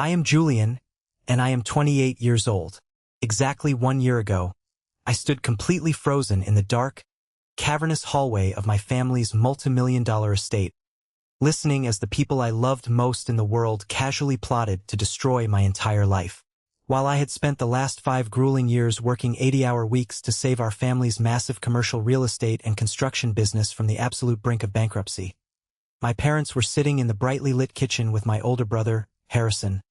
I am Julian, and I am 28 years old. Exactly 1 year ago, I stood completely frozen in the dark, cavernous hallway of my family's multi-million-dollar estate, listening as the people I loved most in the world casually plotted to destroy my entire life. While I had spent the last 5 grueling years working 80-hour weeks to save our family's massive commercial real estate and construction business from the absolute brink of bankruptcy, my parents were sitting in the brightly lit kitchen with my older brother, Harrison,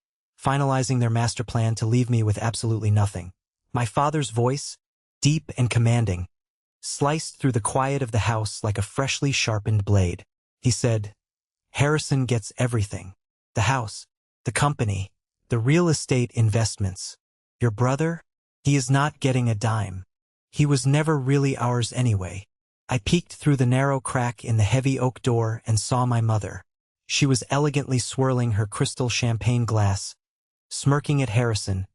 finalizing their master plan to leave me with absolutely nothing. My father's voice, deep and commanding, sliced through the quiet of the house like a freshly sharpened blade. He said, "Harrison gets everything. The house, the company, the real estate investments. Your brother? He is not getting a dime. He was never really ours anyway." I peeked through the narrow crack in the heavy oak door and saw my mother. She was elegantly swirling her crystal champagne glass, smirking at Harrison,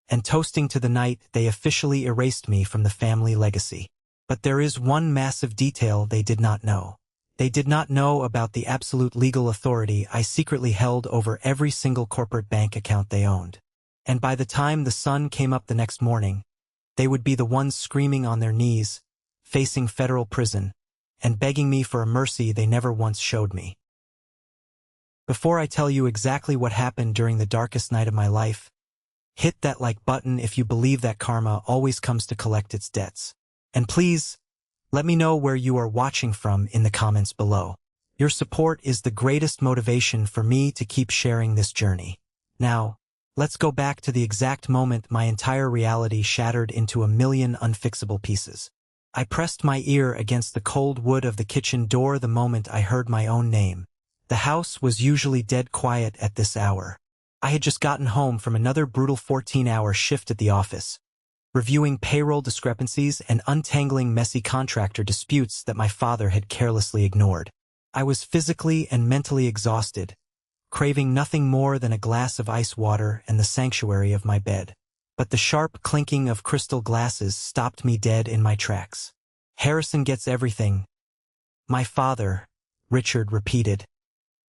and toasting to the night they officially erased me from the family legacy. But there is one massive detail they did not know. They did not know about the absolute legal authority I secretly held over every single corporate bank account they owned. And by the time the sun came up the next morning, they would be the ones screaming on their knees, facing federal prison, and begging me for a mercy they never once showed me. Before I tell you exactly what happened during the darkest night of my life, hit that like button if you believe that karma always comes to collect its debts. And please, let me know where you are watching from in the comments below. Your support is the greatest motivation for me to keep sharing this journey. Now, let's go back to the exact moment my entire reality shattered into a million unfixable pieces. I pressed my ear against the cold wood of the kitchen door the moment I heard my own name. The house was usually dead quiet at this hour. I had just gotten home from another brutal 14-hour shift at the office, reviewing payroll discrepancies and untangling messy contractor disputes that my father had carelessly ignored. I was physically and mentally exhausted, craving nothing more than a glass of ice water and the sanctuary of my bed. But the sharp clinking of crystal glasses stopped me dead in my tracks. "Harrison gets everything," my father, Richard, repeated,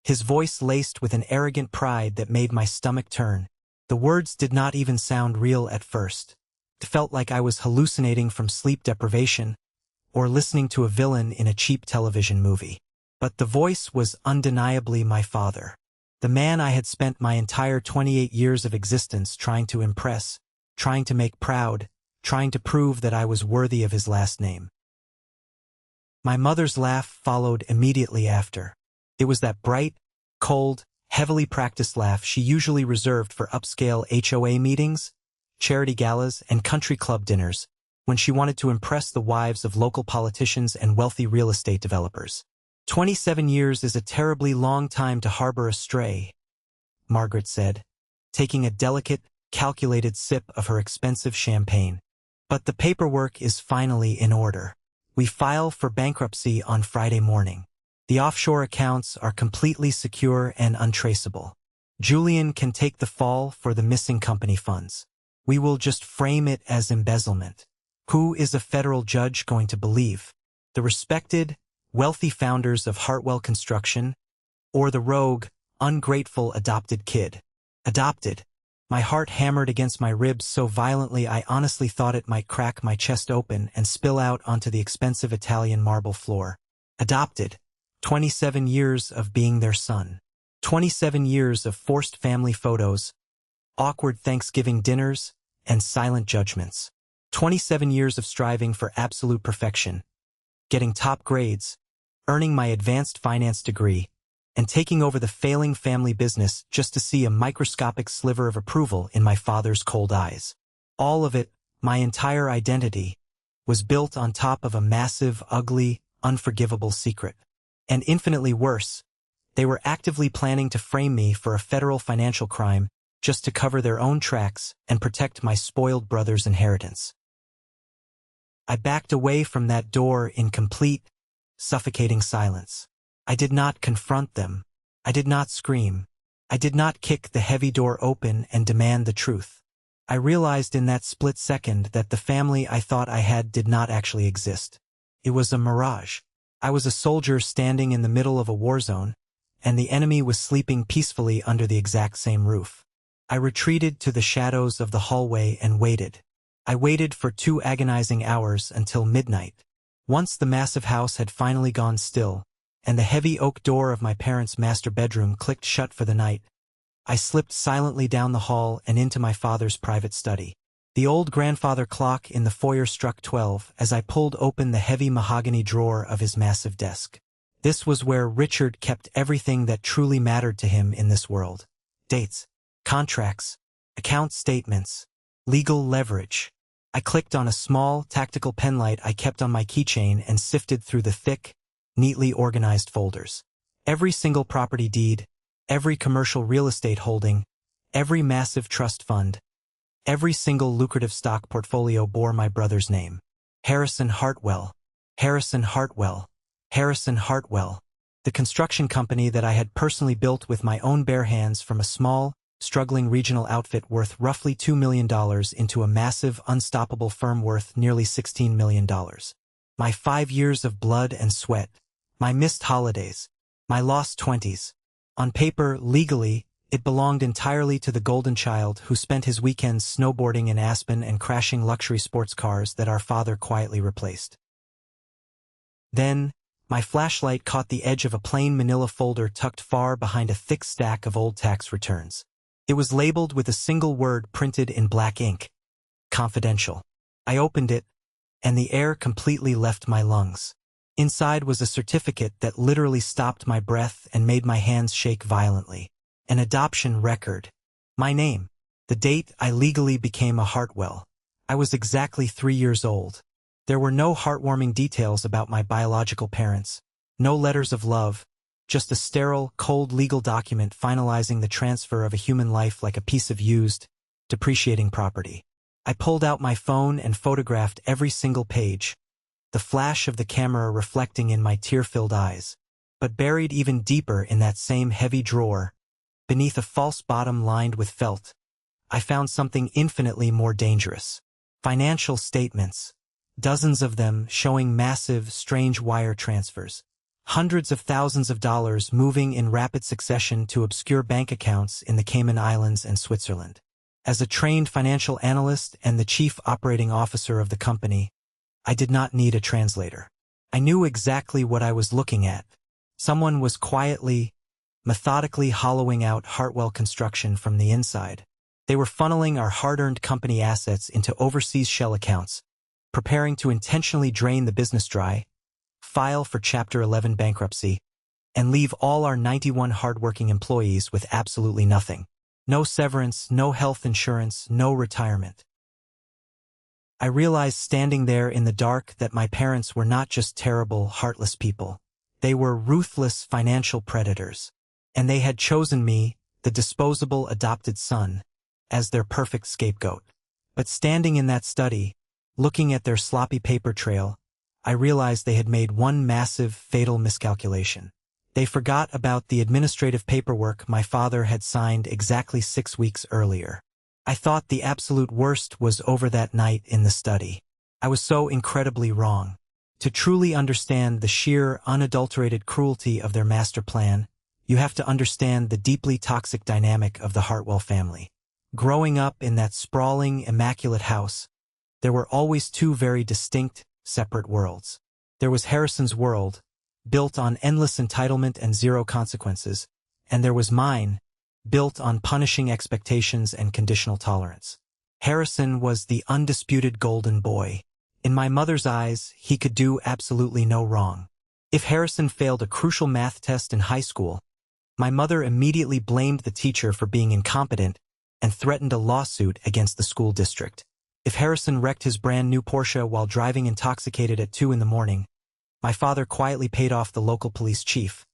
his voice laced with an arrogant pride that made my stomach turn. The words did not even sound real at first. It felt like I was hallucinating from sleep deprivation or listening to a villain in a cheap television movie. But the voice was undeniably my father, the man I had spent my entire 28 years of existence trying to impress, trying to make proud, trying to prove that I was worthy of his last name. My mother's laugh followed immediately after. It was that bright, cold, heavily practiced laugh she usually reserved for upscale HOA meetings, charity galas, and country club dinners, when she wanted to impress the wives of local politicians and wealthy real estate developers. 27 years is a terribly long time to harbor a stray, Margaret said, taking a delicate, calculated sip of her expensive champagne. But the paperwork is finally in order. We file for bankruptcy on Friday morning. The offshore accounts are completely secure and untraceable. Julian can take the fall for the missing company funds. We will just frame it as embezzlement. Who is a federal judge going to believe? The respected, wealthy founders of Hartwell Construction, or the rogue, ungrateful adopted kid? Adopted. My heart hammered against my ribs so violently I honestly thought it might crack my chest open and spill out onto the expensive Italian marble floor. Adopted. 27 years of being their son. 27 years of forced family photos, awkward Thanksgiving dinners, and silent judgments. 27 years of striving for absolute perfection, getting top grades, earning my advanced finance degree, and taking over the failing family business just to see a microscopic sliver of approval in my father's cold eyes. All of it, my entire identity, was built on top of a massive, ugly, unforgivable secret. And infinitely worse, they were actively planning to frame me for a federal financial crime just to cover their own tracks and protect my spoiled brother's inheritance. I backed away from that door in complete, suffocating silence. I did not confront them. I did not scream. I did not kick the heavy door open and demand the truth. I realized in that split second that the family I thought I had did not actually exist. It was a mirage. I was a soldier standing in the middle of a war zone, and the enemy was sleeping peacefully under the exact same roof. I retreated to the shadows of the hallway and waited. I waited for 2 agonizing hours until midnight. Once the massive house had finally gone still, and the heavy oak door of my parents' master bedroom clicked shut for the night, I slipped silently down the hall and into my father's private study. The old grandfather clock in the foyer struck 12 as I pulled open the heavy mahogany drawer of his massive desk. This was where Richard kept everything that truly mattered to him in this world. Dates, contracts, account statements, legal leverage. I clicked on a small, tactical penlight I kept on my keychain and sifted through the thick, neatly organized folders. Every single property deed, every commercial real estate holding, every massive trust fund, every single lucrative stock portfolio bore my brother's name. Harrison Hartwell. Harrison Hartwell. Harrison Hartwell. The construction company that I had personally built with my own bare hands from a small, struggling regional outfit worth roughly $2 million into a massive, unstoppable firm worth nearly $16 million. My 5 years of blood and sweat. My missed holidays. My lost 20s. On paper, legally, it belonged entirely to the golden child who spent his weekends snowboarding in Aspen and crashing luxury sports cars that our father quietly replaced. Then, my flashlight caught the edge of a plain manila folder tucked far behind a thick stack of old tax returns. It was labeled with a single word printed in black ink. Confidential. I opened it, and the air completely left my lungs. Inside was a certificate that literally stopped my breath and made my hands shake violently. An adoption record. My name. The date I legally became a Hartwell. I was exactly 3 years old. There were no heartwarming details about my biological parents, no letters of love, just a sterile, cold legal document finalizing the transfer of a human life like a piece of used, depreciating property. I pulled out my phone and photographed every single page, the flash of the camera reflecting in my tear-filled eyes. But buried even deeper in that same heavy drawer, beneath a false bottom lined with felt, I found something infinitely more dangerous. Financial statements. Dozens of them showing massive, strange wire transfers. Hundreds of thousands of dollars moving in rapid succession to obscure bank accounts in the Cayman Islands and Switzerland. As a trained financial analyst and the chief operating officer of the company, I did not need a translator. I knew exactly what I was looking at. Someone was quietly, methodically hollowing out Hartwell Construction from the inside. They were funneling our hard-earned company assets into overseas shell accounts, preparing to intentionally drain the business dry, file for Chapter 11 bankruptcy, and leave all our 91 hardworking employees with absolutely nothing. No severance, no health insurance, no retirement. I realized standing there in the dark that my parents were not just terrible, heartless people. They were ruthless financial predators. And they had chosen me, the disposable adopted son, as their perfect scapegoat. But standing in that study, looking at their sloppy paper trail, I realized they had made one massive, fatal miscalculation. They forgot about the administrative paperwork my father had signed exactly 6 weeks earlier. I thought the absolute worst was over that night in the study. I was so incredibly wrong. To truly understand the sheer, unadulterated cruelty of their master plan, you have to understand the deeply toxic dynamic of the Hartwell family. Growing up in that sprawling, immaculate house, there were always 2 very distinct, separate worlds. There was Harrison's world, built on endless entitlement and zero consequences, and there was mine, built on punishing expectations and conditional tolerance. Harrison was the undisputed golden boy. In my mother's eyes, he could do absolutely no wrong. If Harrison failed a crucial math test in high school, my mother immediately blamed the teacher for being incompetent and threatened a lawsuit against the school district. If Harrison wrecked his brand new Porsche while driving intoxicated at 2 in the morning, my father quietly paid off the local police chief,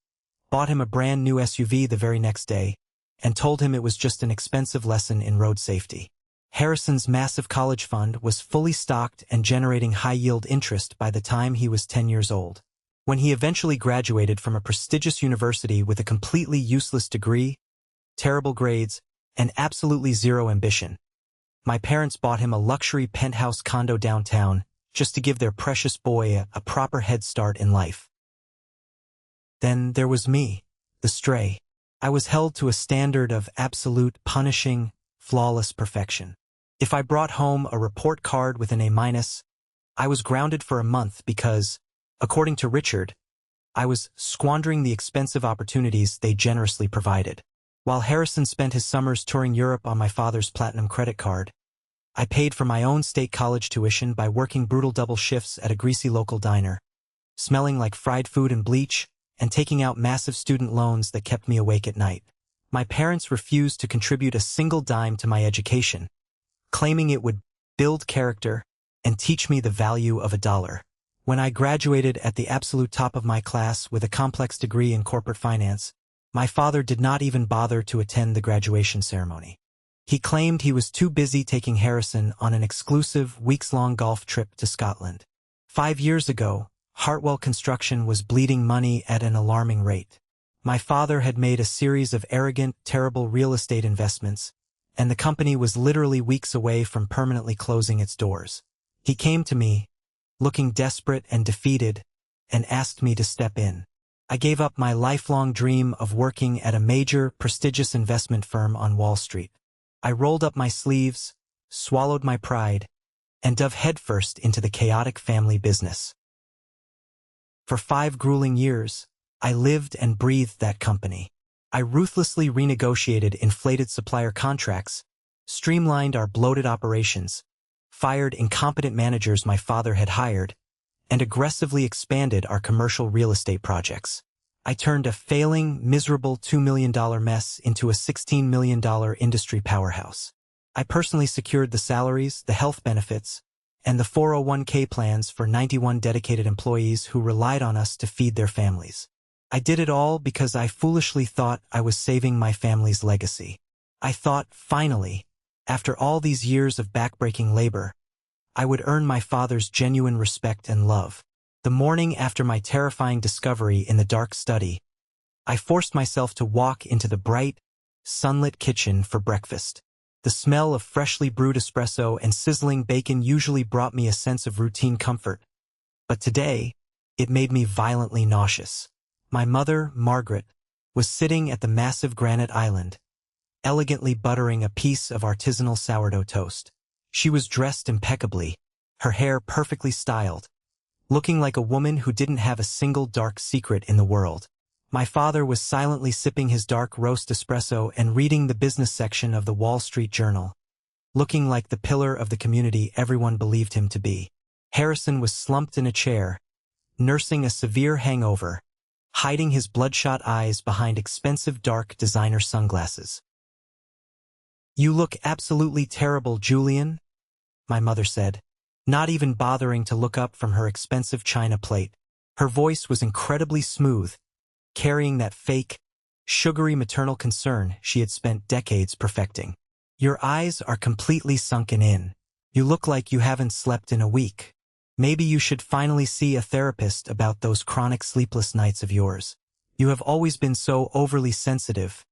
bought him a brand new SUV the very next day, and told him it was just an expensive lesson in road safety. Harrison's massive college fund was fully stocked and generating high-yield interest by the time he was 10 years old. When he eventually graduated from a prestigious university with a completely useless degree, terrible grades, and absolutely zero ambition, my parents bought him a luxury penthouse condo downtown just to give their precious boy a proper head start in life. Then there was me, the stray. I was held to a standard of absolute, punishing, flawless perfection. If I brought home a report card with an A-, I was grounded for a month because, according to Richard, I was squandering the expensive opportunities they generously provided. While Harrison spent his summers touring Europe on my father's platinum credit card, I paid for my own state college tuition by working brutal double shifts at a greasy local diner, smelling like fried food and bleach, and taking out massive student loans that kept me awake at night. My parents refused to contribute a single dime to my education, claiming it would build character and teach me the value of a dollar. When I graduated at the absolute top of my class with a complex degree in corporate finance, my father did not even bother to attend the graduation ceremony. He claimed he was too busy taking Harrison on an exclusive, weeks-long golf trip to Scotland. 5 years ago, Hartwell Construction was bleeding money at an alarming rate. My father had made a series of arrogant, terrible real estate investments, and the company was literally weeks away from permanently closing its doors. He came to me, looking desperate and defeated, and asked me to step in. I gave up my lifelong dream of working at a major, prestigious investment firm on Wall Street. I rolled up my sleeves, swallowed my pride, and dove headfirst into the chaotic family business. For 5 grueling years, I lived and breathed that company. I ruthlessly renegotiated inflated supplier contracts, streamlined our bloated operations, fired incompetent managers my father had hired, and aggressively expanded our commercial real estate projects. I turned a failing, miserable $2 million mess into a $16 million industry powerhouse. I personally secured the salaries, the health benefits, and the 401k plans for 91 dedicated employees who relied on us to feed their families. I did it all because I foolishly thought I was saving my family's legacy. I thought, finally, after all these years of backbreaking labor, I would earn my father's genuine respect and love. The morning after my terrifying discovery in the dark study, I forced myself to walk into the bright, sunlit kitchen for breakfast. The smell of freshly brewed espresso and sizzling bacon usually brought me a sense of routine comfort, but today, it made me violently nauseous. My mother, Margaret, was sitting at the massive granite island, elegantly buttering a piece of artisanal sourdough toast. She was dressed impeccably, her hair perfectly styled, looking like a woman who didn't have a single dark secret in the world. My father was silently sipping his dark roast espresso and reading the business section of the Wall Street Journal, looking like the pillar of the community everyone believed him to be. Harrison was slumped in a chair, nursing a severe hangover, hiding his bloodshot eyes behind expensive dark designer sunglasses. "You look absolutely terrible, Julian," my mother said, not even bothering to look up from her expensive china plate. Her voice was incredibly smooth, carrying that fake, sugary maternal concern she had spent decades perfecting. "Your eyes are completely sunken in. You look like you haven't slept in a week. Maybe you should finally see a therapist about those chronic sleepless nights of yours. You have always been so overly sensitive,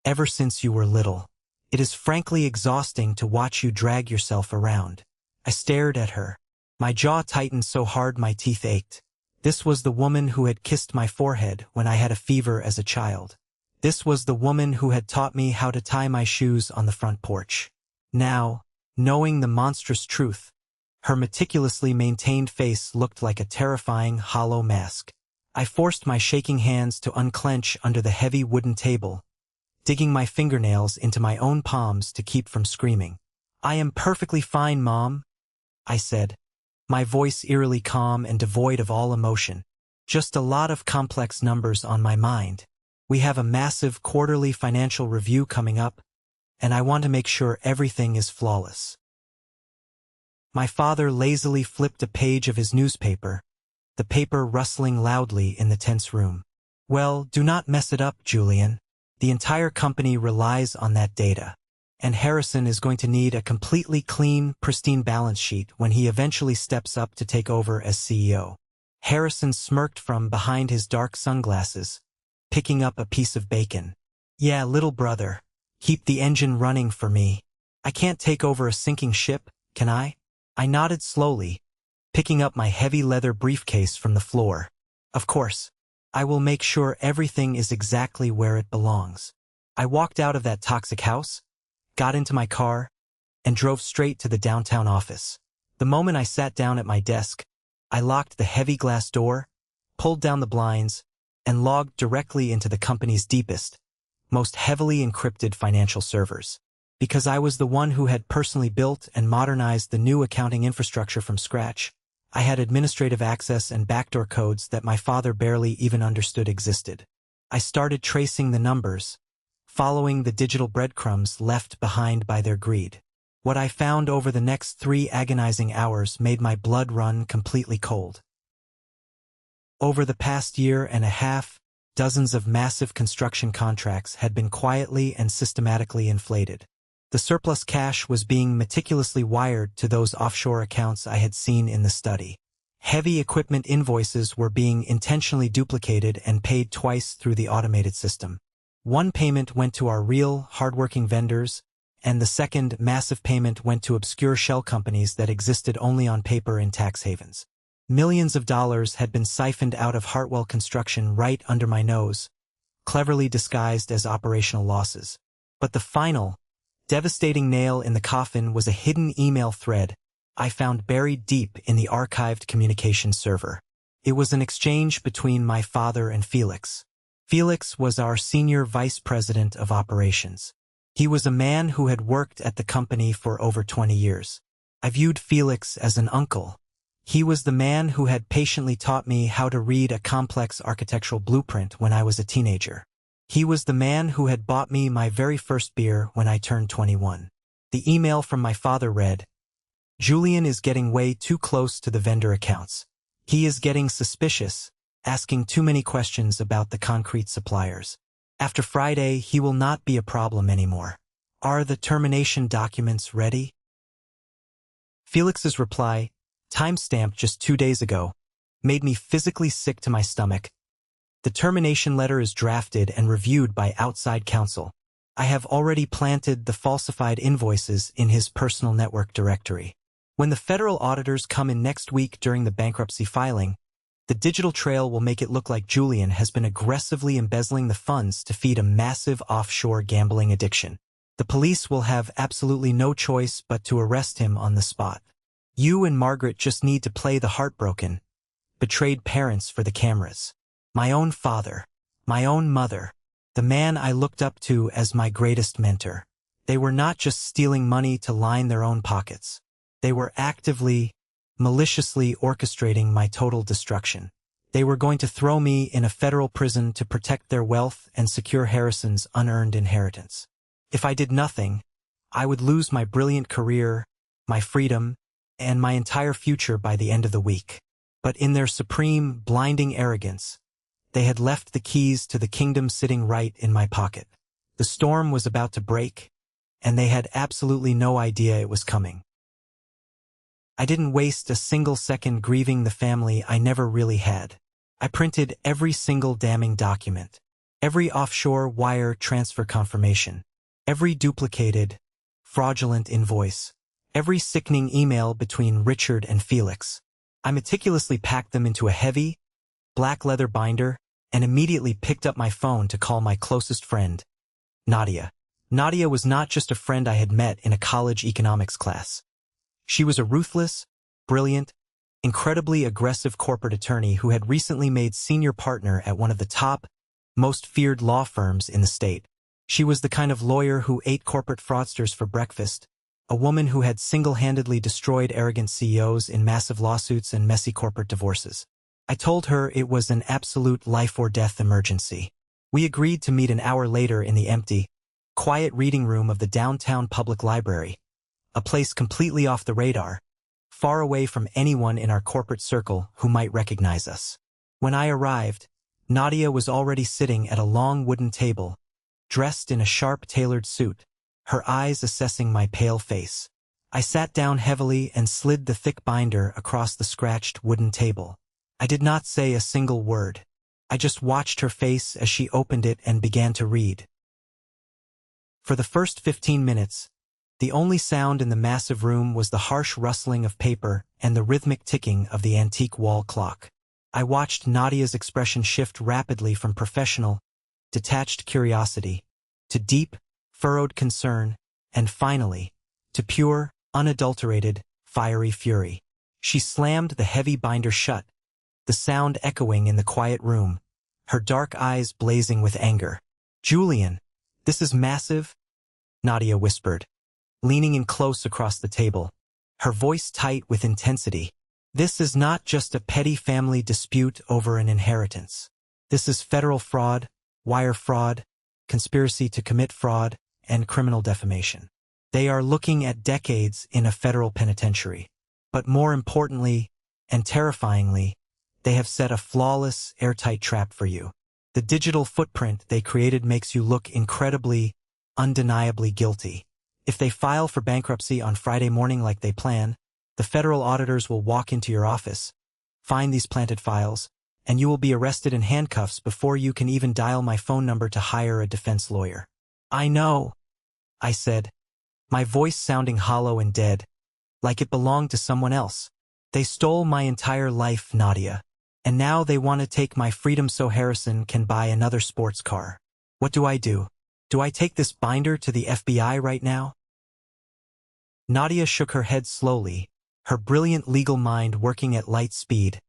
ever since you were little. It is frankly exhausting to watch you drag yourself around." I stared at her. My jaw tightened so hard my teeth ached. This was the woman who had kissed my forehead when I had a fever as a child. This was the woman who had taught me how to tie my shoes on the front porch. Now, knowing the monstrous truth, her meticulously maintained face looked like a terrifying, hollow mask. I forced my shaking hands to unclench under the heavy wooden table, digging my fingernails into my own palms to keep from screaming. "I am perfectly fine, Mom," I said, my voice eerily calm and devoid of all emotion. "Just a lot of complex numbers on my mind. We have a massive quarterly financial review coming up, and I want to make sure everything is flawless." My father lazily flipped a page of his newspaper, the paper rustling loudly in the tense room. "Well, do not mess it up, Julian. The entire company relies on that data. And Harrison is going to need a completely clean, pristine balance sheet when he eventually steps up to take over as CEO. Harrison smirked from behind his dark sunglasses, picking up a piece of bacon. "Yeah, little brother, keep the engine running for me. I can't take over a sinking ship, can I?" I nodded slowly, picking up my heavy leather briefcase from the floor. "Of course, I will make sure everything is exactly where it belongs." I walked out of that toxic house, got into my car, and drove straight to the downtown office. The moment I sat down at my desk, I locked the heavy glass door, pulled down the blinds, and logged directly into the company's deepest, most heavily encrypted financial servers. Because I was the one who had personally built and modernized the new accounting infrastructure from scratch, I had administrative access and backdoor codes that my father barely even understood existed. I started tracing the numbers, following the digital breadcrumbs left behind by their greed. What I found over the next 3 agonizing hours made my blood run completely cold. Over the past year and a half, dozens of massive construction contracts had been quietly and systematically inflated. The surplus cash was being meticulously wired to those offshore accounts I had seen in the study. Heavy equipment invoices were being intentionally duplicated and paid twice through the automated system. One payment went to our real, hardworking vendors, and the second massive payment went to obscure shell companies that existed only on paper in tax havens. Millions of dollars had been siphoned out of Hartwell Construction right under my nose, cleverly disguised as operational losses. But the final, devastating nail in the coffin was a hidden email thread I found buried deep in the archived communications server. It was an exchange between my father and Felix. Felix was our senior vice president of operations. He was a man who had worked at the company for over 20 years. I viewed Felix as an uncle. He was the man who had patiently taught me how to read a complex architectural blueprint when I was a teenager. He was the man who had bought me my very first beer when I turned 21. The email from my father read, "Julian is getting way too close to the vendor accounts. He is getting suspicious, asking too many questions about the concrete suppliers. After Friday, he will not be a problem anymore. Are the termination documents ready?" Felix's reply, time-stamped just 2 days ago, made me physically sick to my stomach. "The termination letter is drafted and reviewed by outside counsel. I have already planted the falsified invoices in his personal network directory. When the federal auditors come in next week during the bankruptcy filing, the digital trail will make it look like Julian has been aggressively embezzling the funds to feed a massive offshore gambling addiction. The police will have absolutely no choice but to arrest him on the spot. You and Margaret just need to play the heartbroken, betrayed parents for the cameras. My own father, my own mother, the man I looked up to as my greatest mentor. They were not just stealing money to line their own pockets. They were actively, maliciously orchestrating my total destruction. They were going to throw me in a federal prison to protect their wealth and secure Harrison's unearned inheritance. If I did nothing, I would lose my brilliant career, my freedom, and my entire future by the end of the week. But in their supreme, blinding arrogance, they had left the keys to the kingdom sitting right in my pocket. The storm was about to break, and they had absolutely no idea it was coming. I didn't waste a single second grieving the family I never really had. I printed every single damning document, every offshore wire transfer confirmation, every duplicated, fraudulent invoice, every sickening email between Richard and Felix. I meticulously packed them into a heavy, black leather binder and immediately picked up my phone to call my closest friend, Nadia. Nadia was not just a friend I had met in a college economics class. She was a ruthless, brilliant, incredibly aggressive corporate attorney who had recently made senior partner at one of the top, most feared law firms in the state. She was the kind of lawyer who ate corporate fraudsters for breakfast, a woman who had single-handedly destroyed arrogant CEOs in massive lawsuits and messy corporate divorces. I told her it was an absolute life-or-death emergency. We agreed to meet an hour later in the empty, quiet reading room of the downtown public library, a place completely off the radar, far away from anyone in our corporate circle who might recognize us. When I arrived, Nadia was already sitting at a long wooden table, dressed in a sharp tailored suit, her eyes assessing my pale face. I sat down heavily and slid the thick binder across the scratched wooden table. I did not say a single word. I just watched her face as she opened it and began to read. For the first 15 minutes, the only sound in the massive room was the harsh rustling of paper and the rhythmic ticking of the antique wall clock. I watched Nadia's expression shift rapidly from professional, detached curiosity to deep, furrowed concern and finally, to pure, unadulterated, fiery fury. She slammed the heavy binder shut, the sound echoing in the quiet room, her dark eyes blazing with anger. "Julian, this is massive," Nadia whispered, leaning in close across the table, her voice tight with intensity. "This is not just a petty family dispute over an inheritance. This is federal fraud, wire fraud, conspiracy to commit fraud, and criminal defamation. They are looking at decades in a federal penitentiary. But more importantly, and terrifyingly, they have set a flawless, airtight trap for you. The digital footprint they created makes you look incredibly, undeniably guilty. If they file for bankruptcy on Friday morning like they plan, the federal auditors will walk into your office, find these planted files, and you will be arrested in handcuffs before you can even dial my phone number to hire a defense lawyer." "I know," I said, my voice sounding hollow and dead, like it belonged to someone else. "They stole my entire life, Nadia, and now they want to take my freedom so Harrison can buy another sports car. What do I do? Do I take this binder to the FBI right now?" Nadia shook her head slowly, her brilliant legal mind working at light speed,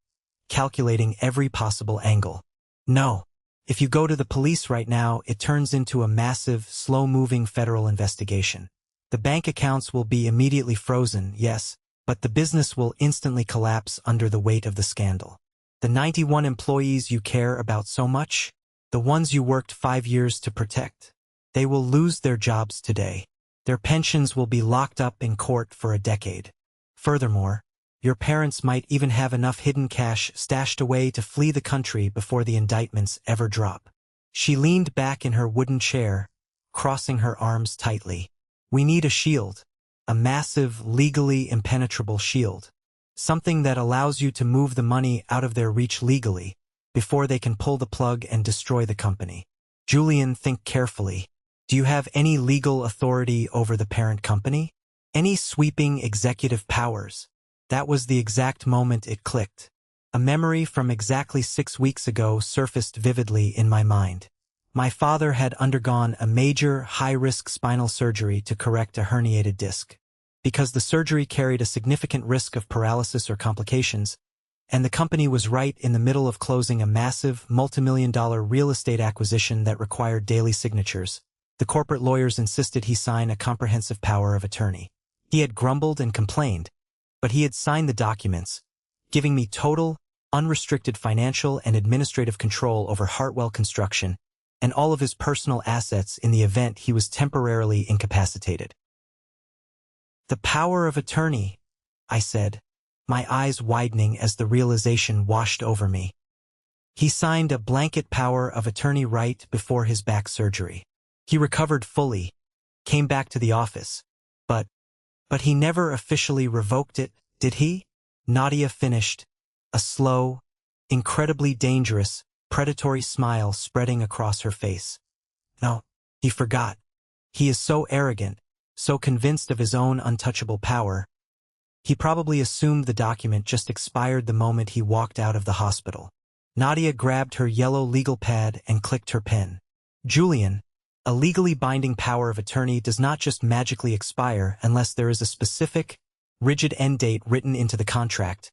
calculating every possible angle. "No. If you go to the police right now, it turns into a massive, slow-moving federal investigation. The bank accounts will be immediately frozen, yes, but the business will instantly collapse under the weight of the scandal. The 91 employees you care about so much, the ones you worked 5 years to protect, they will lose their jobs today. Their pensions will be locked up in court for a decade. Furthermore, your parents might even have enough hidden cash stashed away to flee the country before the indictments ever drop." She leaned back in her wooden chair, crossing her arms tightly. "We need a shield, a massive, legally impenetrable shield. Something that allows you to move the money out of their reach legally, before they can pull the plug and destroy the company. Julian, think carefully. Do you have any legal authority over the parent company? Any sweeping executive powers?" That was the exact moment it clicked. A memory from exactly 6 weeks ago surfaced vividly in my mind. My father had undergone a major, high-risk spinal surgery to correct a herniated disc. Because the surgery carried a significant risk of paralysis or complications, and the company was right in the middle of closing a massive, multimillion-dollar real estate acquisition that required daily signatures, the corporate lawyers insisted he sign a comprehensive power of attorney. He had grumbled and complained, but he had signed the documents, giving me total, unrestricted financial and administrative control over Hartwell Construction and all of his personal assets in the event he was temporarily incapacitated. "The power of attorney," I said, my eyes widening as the realization washed over me. He signed a blanket power of attorney right before his back surgery. He recovered fully, came back to the office, but he never officially revoked it, did he? Nadia finished, a slow, incredibly dangerous, predatory smile spreading across her face. "No, he forgot. He is so arrogant, so convinced of his own untouchable power. He probably assumed the document just expired the moment he walked out of the hospital." Nadia grabbed her yellow legal pad and clicked her pen. "Julian, a legally binding power of attorney does not just magically expire unless there is a specific, rigid end date written into the contract,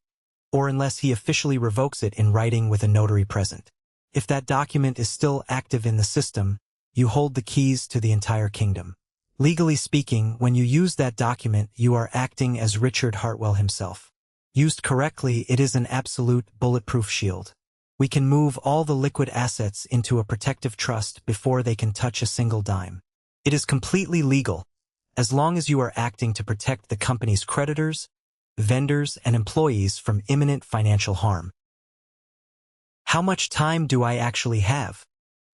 or unless he officially revokes it in writing with a notary present. If that document is still active in the system, you hold the keys to the entire kingdom. Legally speaking, when you use that document, you are acting as Richard Hartwell himself. Used correctly, it is an absolute bulletproof shield. We can move all the liquid assets into a protective trust before they can touch a single dime. It is completely legal, as long as you are acting to protect the company's creditors, vendors, and employees from imminent financial harm." "How much time do I actually have?"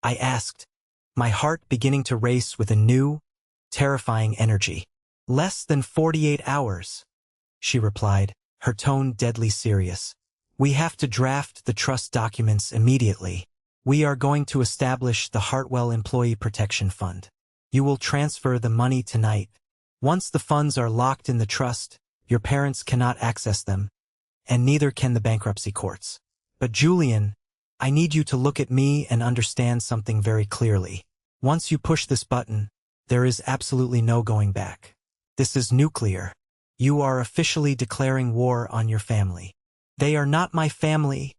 I asked, my heart beginning to race with a new, terrifying energy. "Less than 48 hours, she replied, her tone deadly serious. "We have to draft the trust documents immediately. We are going to establish the Hartwell Employee Protection Fund. You will transfer the money tonight. Once the funds are locked in the trust, your parents cannot access them, and neither can the bankruptcy courts. But Julian, I need you to look at me and understand something very clearly. Once you push this button, There is absolutely no going back. This is nuclear. You are officially declaring war on your family. They are not my family,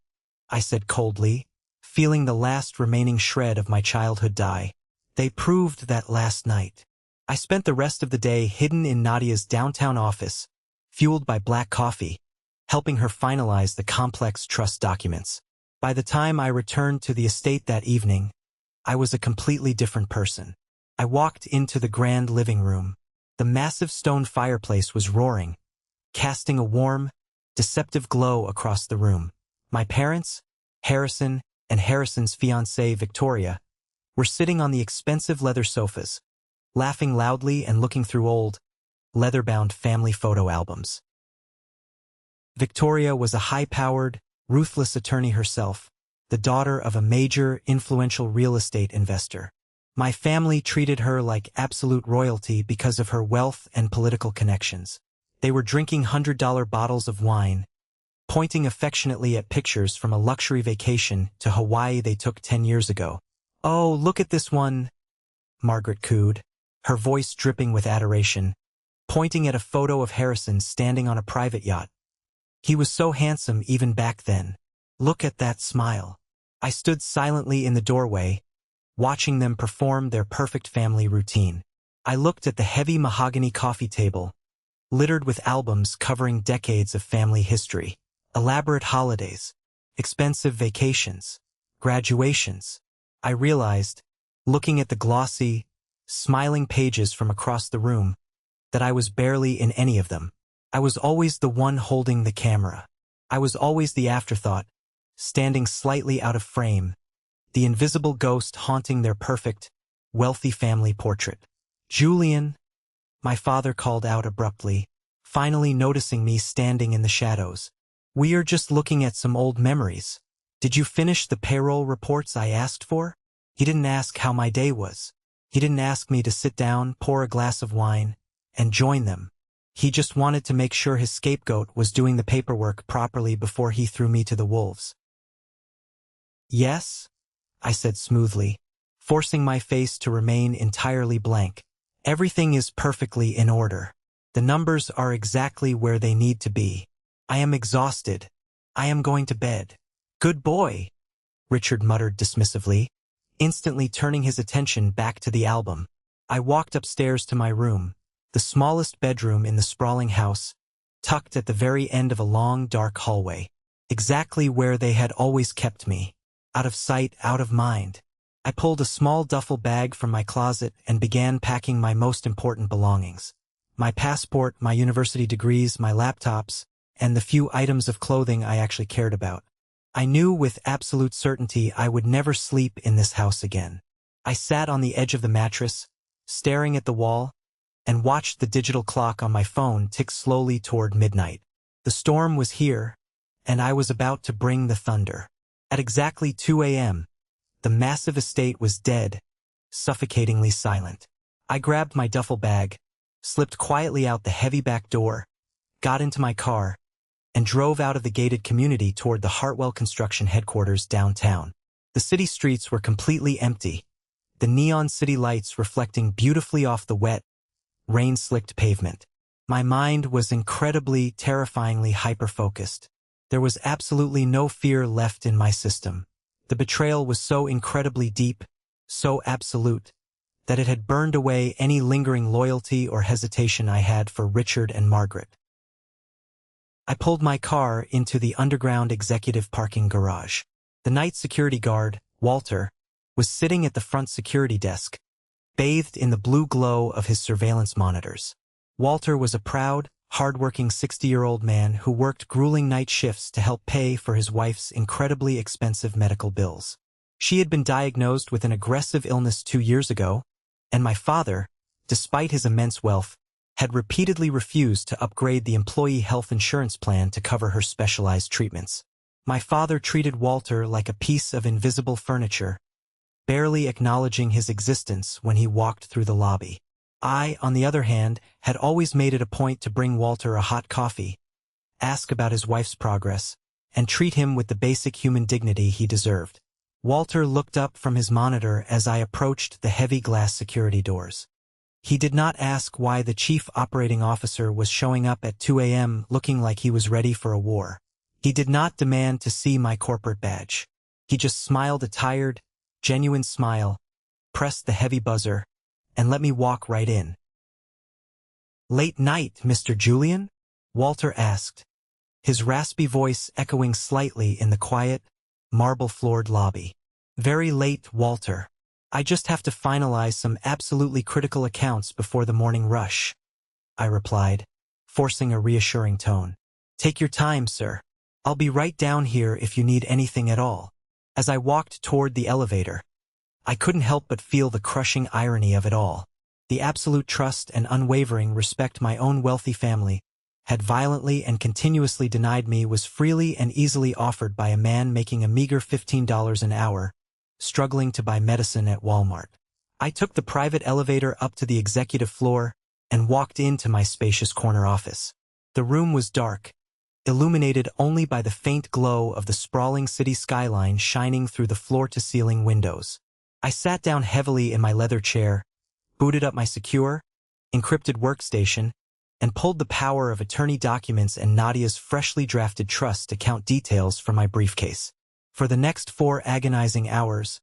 I said coldly, feeling the last remaining shred of my childhood die. They proved that last night. I spent the rest of the day hidden in Nadia's downtown office, fueled by black coffee, helping her finalize the complex trust documents. By the time I returned to the estate that evening, I was a completely different person. I walked into the grand living room. The massive stone fireplace was roaring, casting a warm, deceptive glow across the room. My parents, Harrison, and Harrison's fiancée, Victoria, were sitting on the expensive leather sofas, laughing loudly and looking through old, leather-bound family photo albums. Victoria was a high-powered, ruthless attorney herself, the daughter of a major, influential real estate investor. My family treated her like absolute royalty because of her wealth and political connections. They were drinking $100 bottles of wine, pointing affectionately at pictures from a luxury vacation to Hawaii they took 10 years ago. "Oh, look at this one," Margaret cooed, her voice dripping with adoration, pointing at a photo of Harrison standing on a private yacht. He was so handsome even back then. Look at that smile. I stood silently in the doorway, watching them perform their perfect family routine. I looked at the heavy mahogany coffee table, littered with albums covering decades of family history, elaborate holidays, expensive vacations, graduations. I realized, looking at the glossy, smiling pages from across the room, that I was barely in any of them. I was always the one holding the camera. I was always the afterthought, standing slightly out of frame, the invisible ghost haunting their perfect, wealthy family portrait. "Julian," my father called out abruptly, finally noticing me standing in the shadows. "We are just looking at some old memories. Did you finish the payroll reports I asked for?" He didn't ask how my day was. He didn't ask me to sit down, pour a glass of wine, and join them. He just wanted to make sure his scapegoat was doing the paperwork properly before he threw me to the wolves. "Yes," I said smoothly, forcing my face to remain entirely blank. "Everything is perfectly in order. The numbers are exactly where they need to be. I am exhausted. I am going to bed." "Good boy," Richard muttered dismissively, instantly turning his attention back to the album. I walked upstairs to my room, the smallest bedroom in the sprawling house, tucked at the very end of a long, dark hallway, exactly where they had always kept me. Out of sight, out of mind. I pulled a small duffel bag from my closet and began packing my most important belongings. My passport, my university degrees, my laptops, and the few items of clothing I actually cared about. I knew with absolute certainty I would never sleep in this house again. I sat on the edge of the mattress, staring at the wall, and watched the digital clock on my phone tick slowly toward midnight. The storm was here, and I was about to bring the thunder. At exactly 2 a.m., the massive estate was dead, suffocatingly silent. I grabbed my duffel bag, slipped quietly out the heavy back door, got into my car, and drove out of the gated community toward the Hartwell Construction headquarters downtown. The city streets were completely empty, the neon city lights reflecting beautifully off the wet, rain-slicked pavement. My mind was incredibly, terrifyingly hyper-focused. There was absolutely no fear left in my system. The betrayal was so incredibly deep, so absolute, that it had burned away any lingering loyalty or hesitation I had for Richard and Margaret. I pulled my car into the underground executive parking garage. The night security guard, Walter, was sitting at the front security desk, bathed in the blue glow of his surveillance monitors. Walter was a proud, hard-working 60-year-old man who worked grueling night shifts to help pay for his wife's incredibly expensive medical bills. She had been diagnosed with an aggressive illness 2 years ago, and my father, despite his immense wealth, had repeatedly refused to upgrade the employee health insurance plan to cover her specialized treatments. My father treated Walter like a piece of invisible furniture, barely acknowledging his existence when he walked through the lobby. I, on the other hand, had always made it a point to bring Walter a hot coffee, ask about his wife's progress, and treat him with the basic human dignity he deserved. Walter looked up from his monitor as I approached the heavy glass security doors. He did not ask why the chief operating officer was showing up at 2 a.m. looking like he was ready for a war. He did not demand to see my corporate badge. He just smiled a tired, genuine smile, pressed the heavy buzzer, and let me walk right in. "Late night, Mr. Julian?" Walter asked, his raspy voice echoing slightly in the quiet, marble-floored lobby. "Very late, Walter. I just have to finalize some absolutely critical accounts before the morning rush," I replied, forcing a reassuring tone. "Take your time, sir. I'll be right down here if you need anything at all." As I walked toward the elevator, I couldn't help but feel the crushing irony of it all. The absolute trust and unwavering respect my own wealthy family had violently and continuously denied me was freely and easily offered by a man making a meager $15 an hour, struggling to buy medicine at Walmart. I took the private elevator up to the executive floor and walked into my spacious corner office. The room was dark, illuminated only by the faint glow of the sprawling city skyline shining through the floor-to-ceiling windows. I sat down heavily in my leather chair, booted up my secure, encrypted workstation, and pulled the power of attorney documents and Nadia's freshly drafted trust account details from my briefcase. For the next 4 agonizing hours,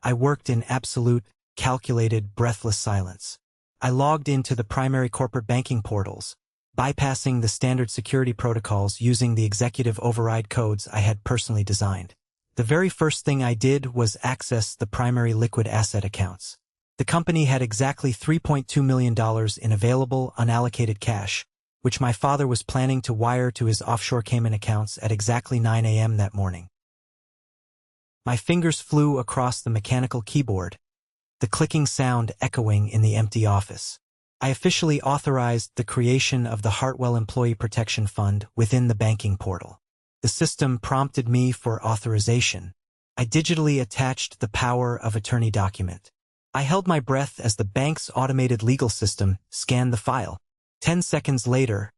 I worked in absolute, calculated, breathless silence. I logged into the primary corporate banking portals, bypassing the standard security protocols using the executive override codes I had personally designed. The very first thing I did was access the primary liquid asset accounts. The company had exactly $3.2 million in available, unallocated cash, which my father was planning to wire to his offshore Cayman accounts at exactly 9 a.m. that morning. My fingers flew across the mechanical keyboard, the clicking sound echoing in the empty office. I officially authorized the creation of the Hartwell Employee Protection Fund within the banking portal. The system prompted me for authorization. I digitally attached the power of attorney document. I held my breath as the bank's automated legal system scanned the file. 10 seconds later,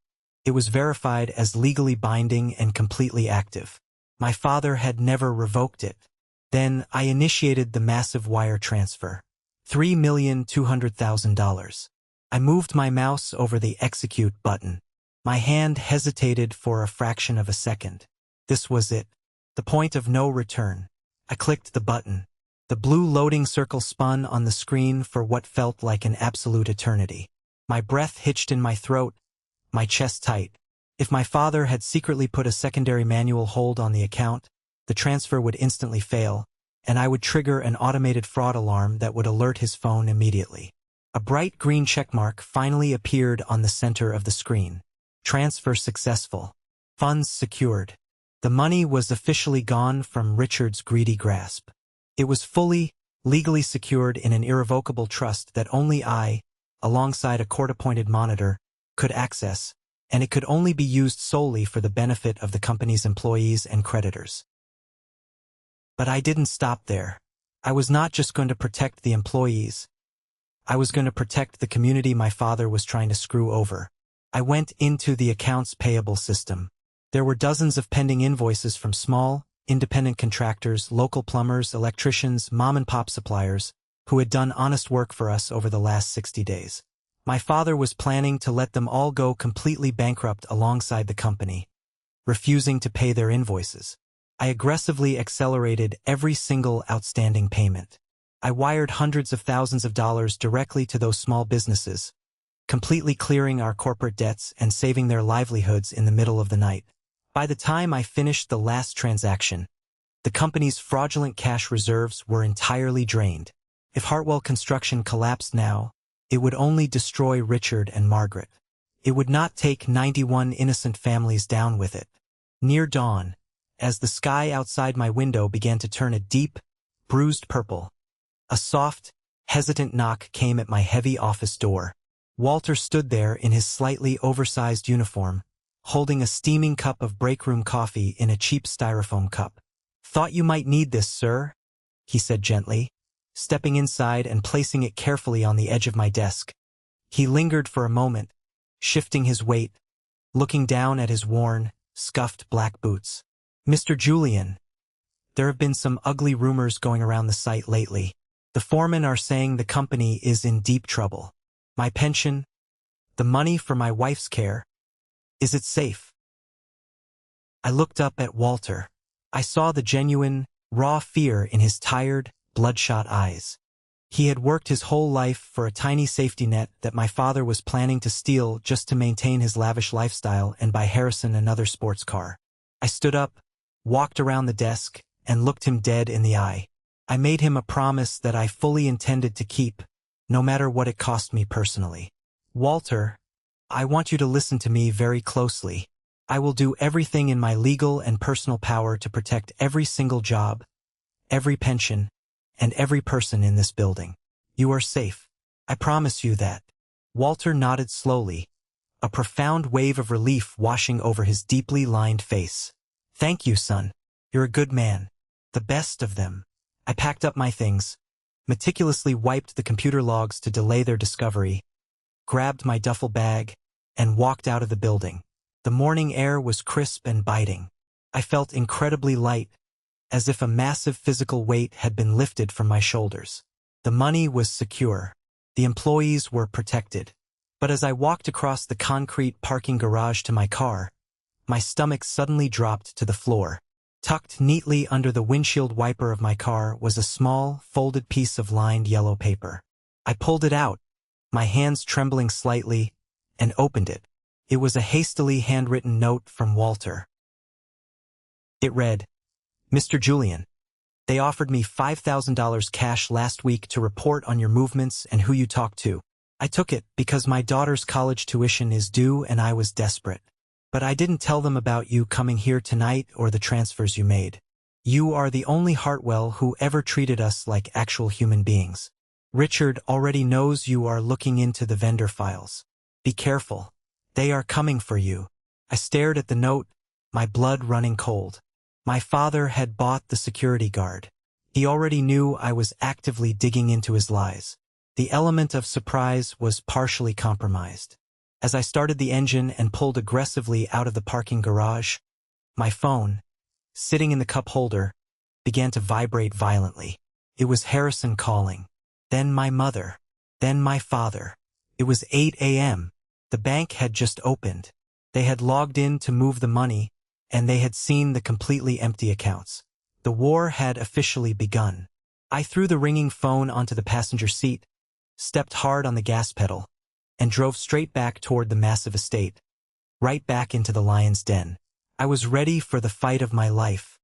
it was verified as legally binding and completely active. My father had never revoked it. Then I initiated the massive wire transfer. $3,200,000. I moved my mouse over the execute button. My hand hesitated for a fraction of a second. This was it. The point of no return. I clicked the button. The blue loading circle spun on the screen for what felt like an absolute eternity. My breath hitched in my throat, my chest tight. If my father had secretly put a secondary manual hold on the account, the transfer would instantly fail, and I would trigger an automated fraud alarm that would alert his phone immediately. A bright green checkmark finally appeared on the center of the screen. Transfer successful. Funds secured. The money was officially gone from Richard's greedy grasp. It was fully, legally secured in an irrevocable trust that only I, alongside a court-appointed monitor, could access, and it could only be used solely for the benefit of the company's employees and creditors. But I didn't stop there. I was not just going to protect the employees. I was going to protect the community my father was trying to screw over. I went into the accounts payable system. There were dozens of pending invoices from small, independent contractors, local plumbers, electricians, mom-and-pop suppliers, who had done honest work for us over the last 60 days. My father was planning to let them all go completely bankrupt alongside the company, refusing to pay their invoices. I aggressively accelerated every single outstanding payment. I wired hundreds of thousands of dollars directly to those small businesses, completely clearing our corporate debts and saving their livelihoods in the middle of the night. By the time I finished the last transaction, the company's fraudulent cash reserves were entirely drained. If Hartwell Construction collapsed now, it would only destroy Richard and Margaret. It would not take 91 innocent families down with it. Near dawn, as the sky outside my window began to turn a deep, bruised purple, a soft, hesitant knock came at my heavy office door. Walter stood there in his slightly oversized uniform, holding a steaming cup of break-room coffee in a cheap styrofoam cup. "Thought you might need this, sir," he said gently, stepping inside and placing it carefully on the edge of my desk. He lingered for a moment, shifting his weight, looking down at his worn, scuffed black boots. "Mr. Julian, there have been some ugly rumors going around the site lately. The foremen are saying the company is in deep trouble." My pension? The money for my wife's care? Is it safe? I looked up at Walter. I saw the genuine, raw fear in his tired, bloodshot eyes. He had worked his whole life for a tiny safety net that my father was planning to steal just to maintain his lavish lifestyle and buy Harrison another sports car. I stood up, walked around the desk, and looked him dead in the eye. I made him a promise that I fully intended to keep, no matter what it cost me personally. Walter, I want you to listen to me very closely. I will do everything in my legal and personal power to protect every single job, every pension, and every person in this building. You are safe. I promise you that. Walter nodded slowly, a profound wave of relief washing over his deeply lined face. Thank you, son. You're a good man. The best of them. I packed up my things, meticulously wiped the computer logs to delay their discovery, grabbed my duffel bag, and walked out of the building. The morning air was crisp and biting. I felt incredibly light, as if a massive physical weight had been lifted from my shoulders. The money was secure. The employees were protected. But as I walked across the concrete parking garage to my car, my stomach suddenly dropped to the floor. Tucked neatly under the windshield wiper of my car was a small, folded piece of lined yellow paper. I pulled it out, my hands trembling slightly, and opened it. It was a hastily handwritten note from Walter. It read, Mr. Julian, they offered me $5,000 cash last week to report on your movements and who you talked to. I took it because my daughter's college tuition is due and I was desperate. But I didn't tell them about you coming here tonight or the transfers you made. You are the only Hartwell who ever treated us like actual human beings. Richard already knows you are looking into the vendor files. Be careful. They are coming for you. I stared at the note, my blood running cold. My father had bought the security guard. He already knew I was actively digging into his lies. The element of surprise was partially compromised. As I started the engine and pulled aggressively out of the parking garage, my phone, sitting in the cup holder, began to vibrate violently. It was Harrison calling. Then my mother. Then my father. It was 8 a.m. The bank had just opened. They had logged in to move the money, and they had seen the completely empty accounts. The war had officially begun. I threw the ringing phone onto the passenger seat, stepped hard on the gas pedal, and drove straight back toward the massive estate, right back into the lion's den. I was ready for the fight of my life.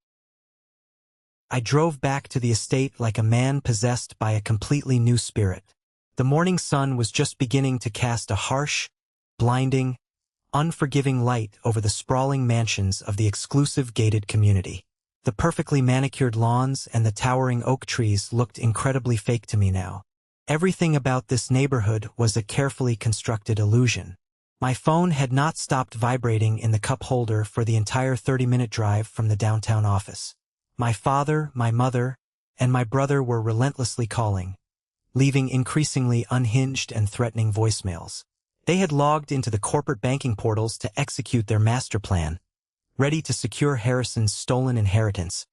I drove back to the estate like a man possessed by a completely new spirit. The morning sun was just beginning to cast a harsh, blinding, unforgiving light over the sprawling mansions of the exclusive gated community. The perfectly manicured lawns and the towering oak trees looked incredibly fake to me now. Everything about this neighborhood was a carefully constructed illusion. My phone had not stopped vibrating in the cup holder for the entire 30-minute drive from the downtown office. My father, my mother, and my brother were relentlessly calling, leaving increasingly unhinged and threatening voicemails. They had logged into the corporate banking portals to execute their master plan, ready to secure Harrison's stolen inheritance,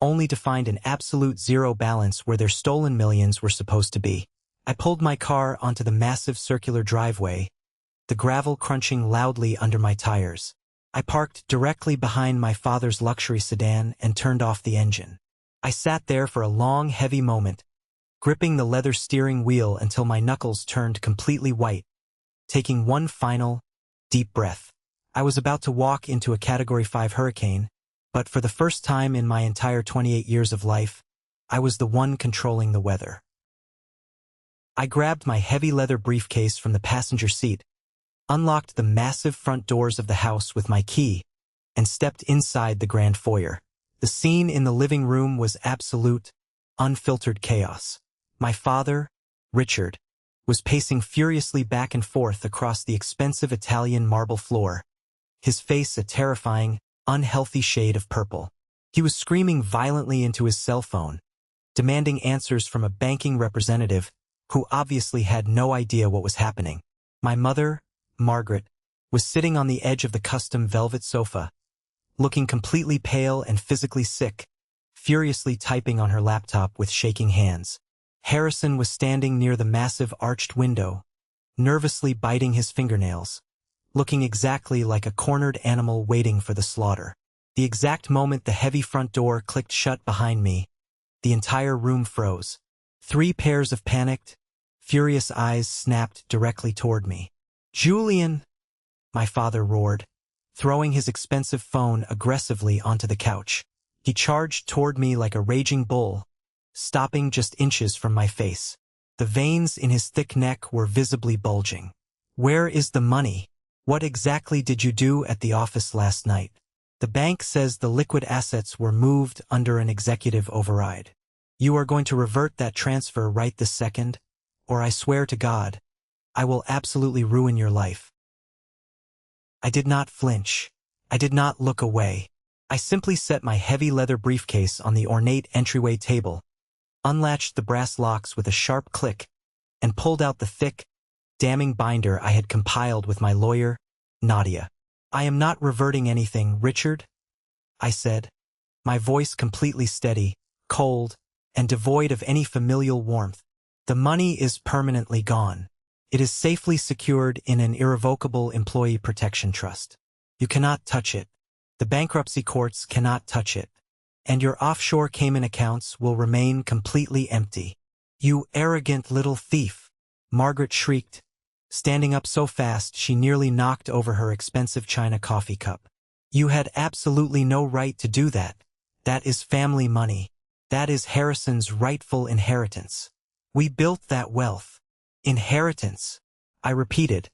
only to find an absolute zero balance where their stolen millions were supposed to be. I pulled my car onto the massive circular driveway, the gravel crunching loudly under my tires. I parked directly behind my father's luxury sedan and turned off the engine. I sat there for a long, heavy moment, gripping the leather steering wheel until my knuckles turned completely white, taking one final, deep breath. I was about to walk into a Category 5 hurricane, but for the first time in my entire 28 years of life, I was the one controlling the weather. I grabbed my heavy leather briefcase from the passenger seat, unlocked the massive front doors of the house with my key, and stepped inside the grand foyer. The scene in the living room was absolute, unfiltered chaos. My father, Richard, was pacing furiously back and forth across the expensive Italian marble floor, his face a terrifying, unhealthy shade of purple. He was screaming violently into his cell phone, demanding answers from a banking representative who obviously had no idea what was happening. My mother, Margaret, was sitting on the edge of the custom velvet sofa, looking completely pale and physically sick, furiously typing on her laptop with shaking hands. Harrison was standing near the massive arched window, nervously biting his fingernails, looking exactly like a cornered animal waiting for the slaughter. The exact moment the heavy front door clicked shut behind me, the entire room froze. 3 pairs of panicked, furious eyes snapped directly toward me. "Julian!" my father roared, throwing his expensive phone aggressively onto the couch. He charged toward me like a raging bull, stopping just inches from my face. The veins in his thick neck were visibly bulging. "Where is the money? What exactly did you do at the office last night?" "The bank says the liquid assets were moved under an executive override. You are going to revert that transfer right this second, or I swear to God, I will absolutely ruin your life." I did not flinch. I did not look away. I simply set my heavy leather briefcase on the ornate entryway table, unlatched the brass locks with a sharp click, and pulled out the thick, damning binder I had compiled with my lawyer, Nadia. "I am not reverting anything, Richard," I said, my voice completely steady, cold, and devoid of any familial warmth. "The money is permanently gone. It is safely secured in an irrevocable employee protection trust. You cannot touch it. The bankruptcy courts cannot touch it. And your offshore Cayman accounts will remain completely empty." "You arrogant little thief!" Margaret shrieked, standing up so fast she nearly knocked over her expensive china coffee cup. "You had absolutely no right to do that. That is family money. That is Harrison's rightful inheritance. We built that wealth." "Inheritance," I repeated,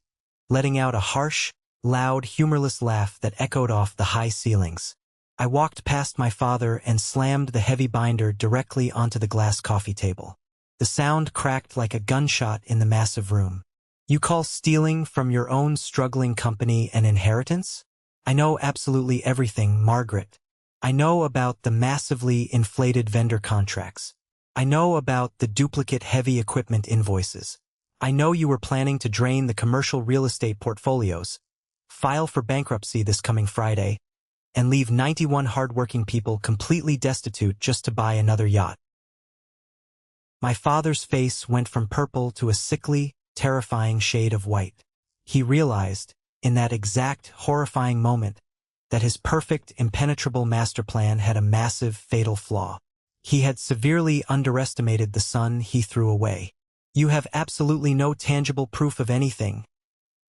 letting out a harsh, loud, humorless laugh that echoed off the high ceilings. I walked past my father and slammed the heavy binder directly onto the glass coffee table. The sound cracked like a gunshot in the massive room. "You call stealing from your own struggling company an inheritance? I know absolutely everything, Margaret. I know about the massively inflated vendor contracts. I know about the duplicate heavy equipment invoices. I know you were planning to drain the commercial real estate portfolios, file for bankruptcy this coming Friday, and leave 91 hardworking people completely destitute just to buy another yacht." My father's face went from purple to a sickly, terrifying shade of white. He realized, in that exact, horrifying moment, that his perfect, impenetrable master plan had a massive, fatal flaw. He had severely underestimated the son he threw away. "You have absolutely no tangible proof of anything,"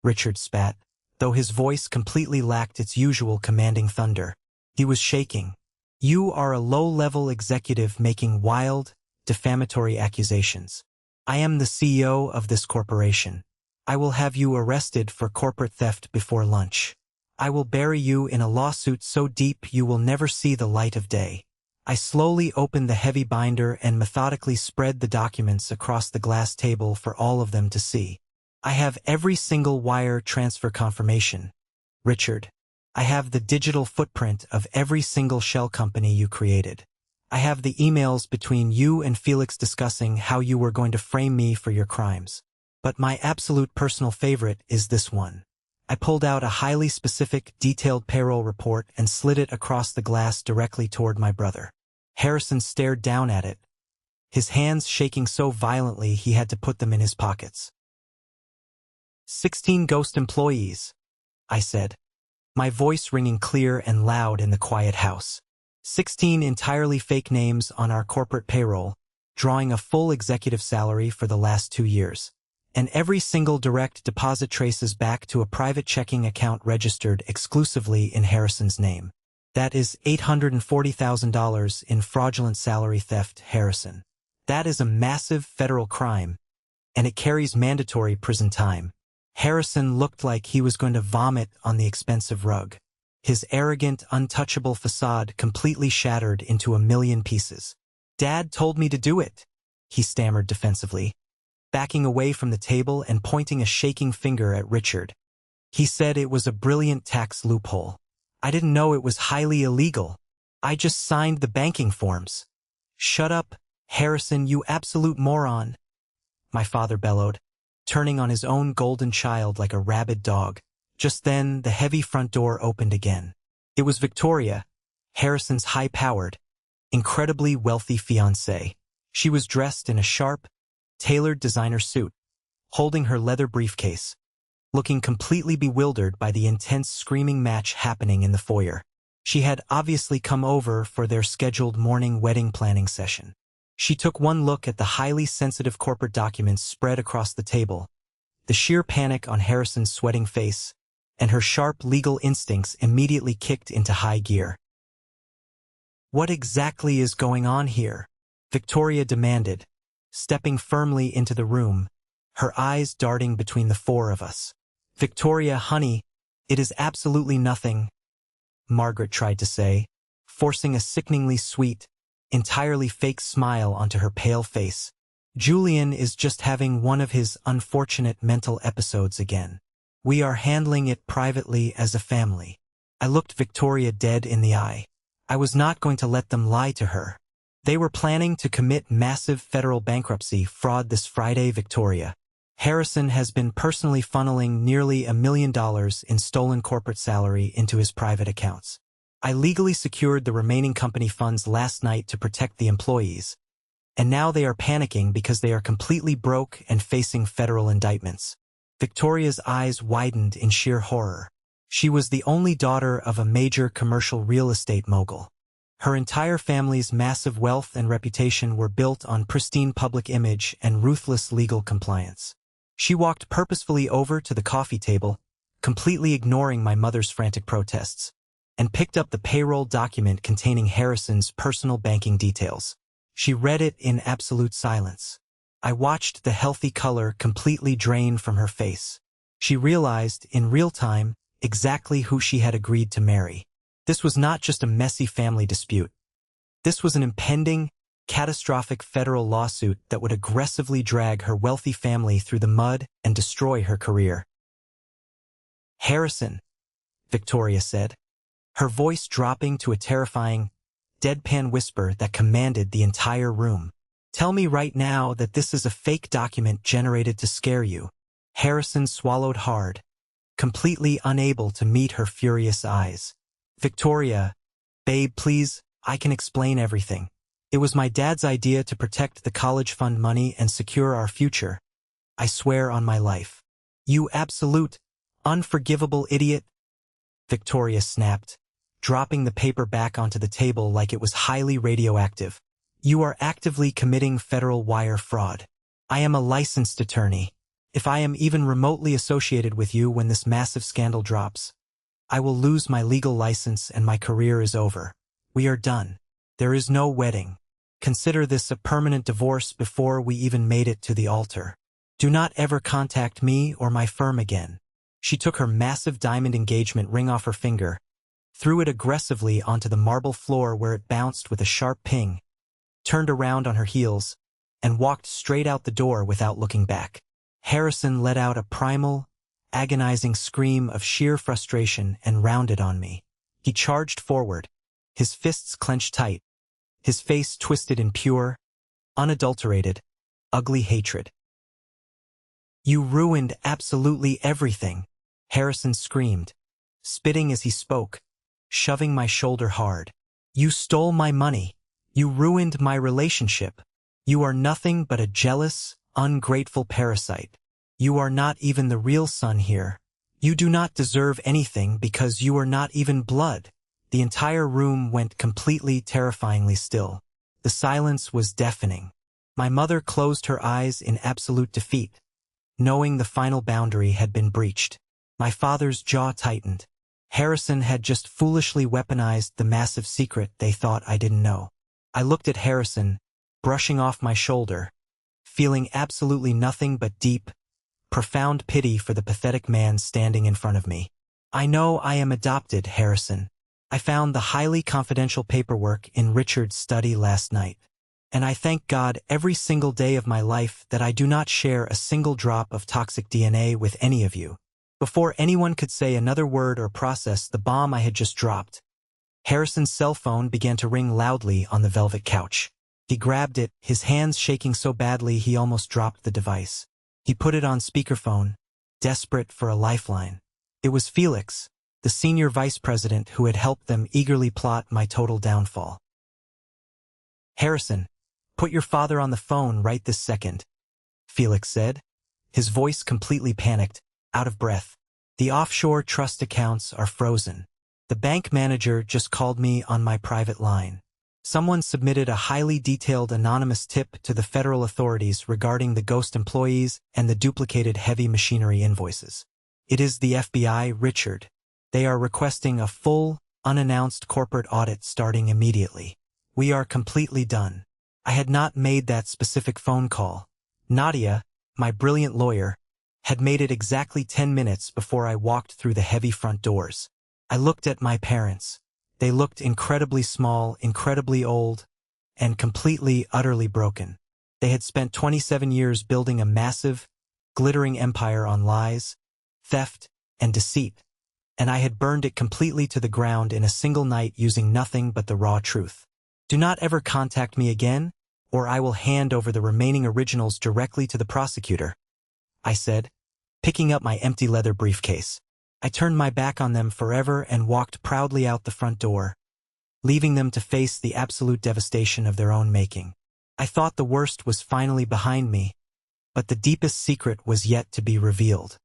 Richard spat, though his voice completely lacked its usual commanding thunder. He was shaking. "You are a low-level executive making wild, defamatory accusations. I am the CEO of this corporation. I will have you arrested for corporate theft before lunch. I will bury you in a lawsuit so deep you will never see the light of day." I slowly opened the heavy binder and methodically spread the documents across the glass table for all of them to see. "I have every single wire transfer confirmation, Richard. I have the digital footprint of every single shell company you created. I have the emails between you and Felix discussing how you were going to frame me for your crimes. But my absolute personal favorite is this one." I pulled out a highly specific, detailed payroll report and slid it across the glass directly toward my brother. Harrison stared down at it, his hands shaking so violently he had to put them in his pockets. 16 ghost employees, I said, my voice ringing clear and loud in the quiet house. 16 entirely fake names on our corporate payroll, drawing a full executive salary for the last 2 years. And every single direct deposit traces back to a private checking account registered exclusively in Harrison's name. That is $840,000 in fraudulent salary theft, Harrison. That is a massive federal crime, and it carries mandatory prison time. Harrison looked like he was going to vomit on the expensive rug. His arrogant, untouchable facade completely shattered into a million pieces. "Dad told me to do it," he stammered defensively, backing away from the table and pointing a shaking finger at Richard. "He said it was a brilliant tax loophole. I didn't know it was highly illegal. I just signed the banking forms." "Shut up, Harrison, you absolute moron," my father bellowed, turning on his own golden child like a rabid dog. Just then, the heavy front door opened again. It was Victoria, Harrison's high-powered, incredibly wealthy fiancée. She was dressed in a sharp, tailored designer suit, holding her leather briefcase, looking completely bewildered by the intense screaming match happening in the foyer. She had obviously come over for their scheduled morning wedding planning session. She took one look at the highly sensitive corporate documents spread across the table, the sheer panic on Harrison's sweating face, and her sharp legal instincts immediately kicked into high gear. "What exactly is going on here?" Victoria demanded, stepping firmly into the room, her eyes darting between the four of us. "Victoria, honey, it is absolutely nothing," Margaret tried to say, forcing a sickeningly sweet, entirely fake smile onto her pale face. "Julian is just having one of his unfortunate mental episodes again. We are handling it privately as a family." I looked Victoria dead in the eye. I was not going to let them lie to her. They were planning to commit massive federal bankruptcy fraud this Friday, Victoria. Harrison has been personally funneling nearly $1 million in stolen corporate salary into his private accounts. I legally secured the remaining company funds last night to protect the employees, and now they are panicking because they are completely broke and facing federal indictments. Victoria's eyes widened in sheer horror. She was the only daughter of a major commercial real estate mogul. Her entire family's massive wealth and reputation were built on pristine public image and ruthless legal compliance. She walked purposefully over to the coffee table, completely ignoring my mother's frantic protests, and picked up the payroll document containing Harrison's personal banking details. She read it in absolute silence. I watched the healthy color completely drain from her face. She realized, in real time, exactly who she had agreed to marry. This was not just a messy family dispute. This was an impending, catastrophic federal lawsuit that would aggressively drag her wealthy family through the mud and destroy her career. "Harrison," Victoria said, her voice dropping to a terrifying, deadpan whisper that commanded the entire room. "Tell me right now that this is a fake document generated to scare you." Harrison swallowed hard, completely unable to meet her furious eyes. "Victoria, babe, please, I can explain everything. It was my dad's idea to protect the college fund money and secure our future. I swear on my life." "You absolute, unforgivable idiot," Victoria snapped, dropping the paper back onto the table like it was highly radioactive. "You are actively committing federal wire fraud. I am a licensed attorney. If I am even remotely associated with you when this massive scandal drops, I will lose my legal license and my career is over. We are done. There is no wedding. Consider this a permanent divorce before we even made it to the altar. Do not ever contact me or my firm again." She took her massive diamond engagement ring off her finger, threw it aggressively onto the marble floor where it bounced with a sharp ping, turned around on her heels, and walked straight out the door without looking back. Harrison let out a primal, agonizing scream of sheer frustration and rounded on me. He charged forward, his fists clenched tight, his face twisted in pure, unadulterated, ugly hatred. "You ruined absolutely everything," Harrison screamed, spitting as he spoke, shoving my shoulder hard. "You stole my money. You ruined my relationship. You are nothing but a jealous, ungrateful parasite. You are not even the real son here. You do not deserve anything because you are not even blood." The entire room went completely terrifyingly still. The silence was deafening. My mother closed her eyes in absolute defeat, knowing the final boundary had been breached. My father's jaw tightened. Harrison had just foolishly weaponized the massive secret they thought I didn't know. I looked at Harrison, brushing off my shoulder, feeling absolutely nothing but deep, profound pity for the pathetic man standing in front of me. "I know I am adopted, Harrison. I found the highly confidential paperwork in Richard's study last night, and I thank God every single day of my life that I do not share a single drop of toxic DNA with any of you." Before anyone could say another word or process the bomb I had just dropped, Harrison's cell phone began to ring loudly on the velvet couch. He grabbed it, his hands shaking so badly he almost dropped the device. He put it on speakerphone, desperate for a lifeline. It was Felix, the senior vice president who had helped them eagerly plot my total downfall. "Harrison, put your father on the phone right this second," Felix said, his voice completely panicked, out of breath. The offshore trust accounts are frozen. The bank manager just called me on my private line. Someone submitted a highly detailed anonymous tip to the federal authorities regarding the ghost employees and the duplicated heavy machinery invoices. It is the FBI, Richard. They are requesting a full, unannounced corporate audit starting immediately. We are completely done. I had not made that specific phone call. Nadia, my brilliant lawyer, had made it exactly 10 minutes before I walked through the heavy front doors. I looked at my parents. They looked incredibly small, incredibly old, and completely, utterly broken. They had spent 27 years building a massive, glittering empire on lies, theft, and deceit, and I had burned it completely to the ground in a single night using nothing but the raw truth. Do not ever contact me again, or I will hand over the remaining originals directly to the prosecutor, I said, picking up my empty leather briefcase. I turned my back on them forever and walked proudly out the front door, leaving them to face the absolute devastation of their own making. I thought the worst was finally behind me, but the deepest secret was yet to be revealed.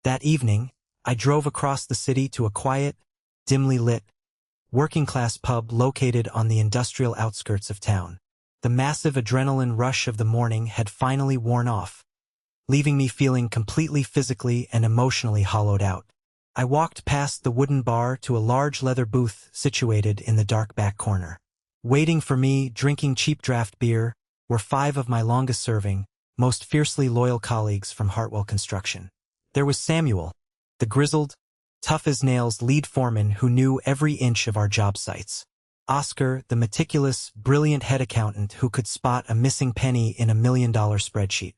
That evening, I drove across the city to a quiet, dimly lit, working-class pub located on the industrial outskirts of town. The massive adrenaline rush of the morning had finally worn off, leaving me feeling completely physically and emotionally hollowed out. I walked past the wooden bar to a large leather booth situated in the dark back corner. Waiting for me, drinking cheap draft beer, were 5 of my longest-serving, most fiercely loyal colleagues from Hartwell Construction. There was Samuel, the grizzled, tough-as-nails lead foreman who knew every inch of our job sites. Oscar, the meticulous, brilliant head accountant who could spot a missing penny in a $1 million spreadsheet.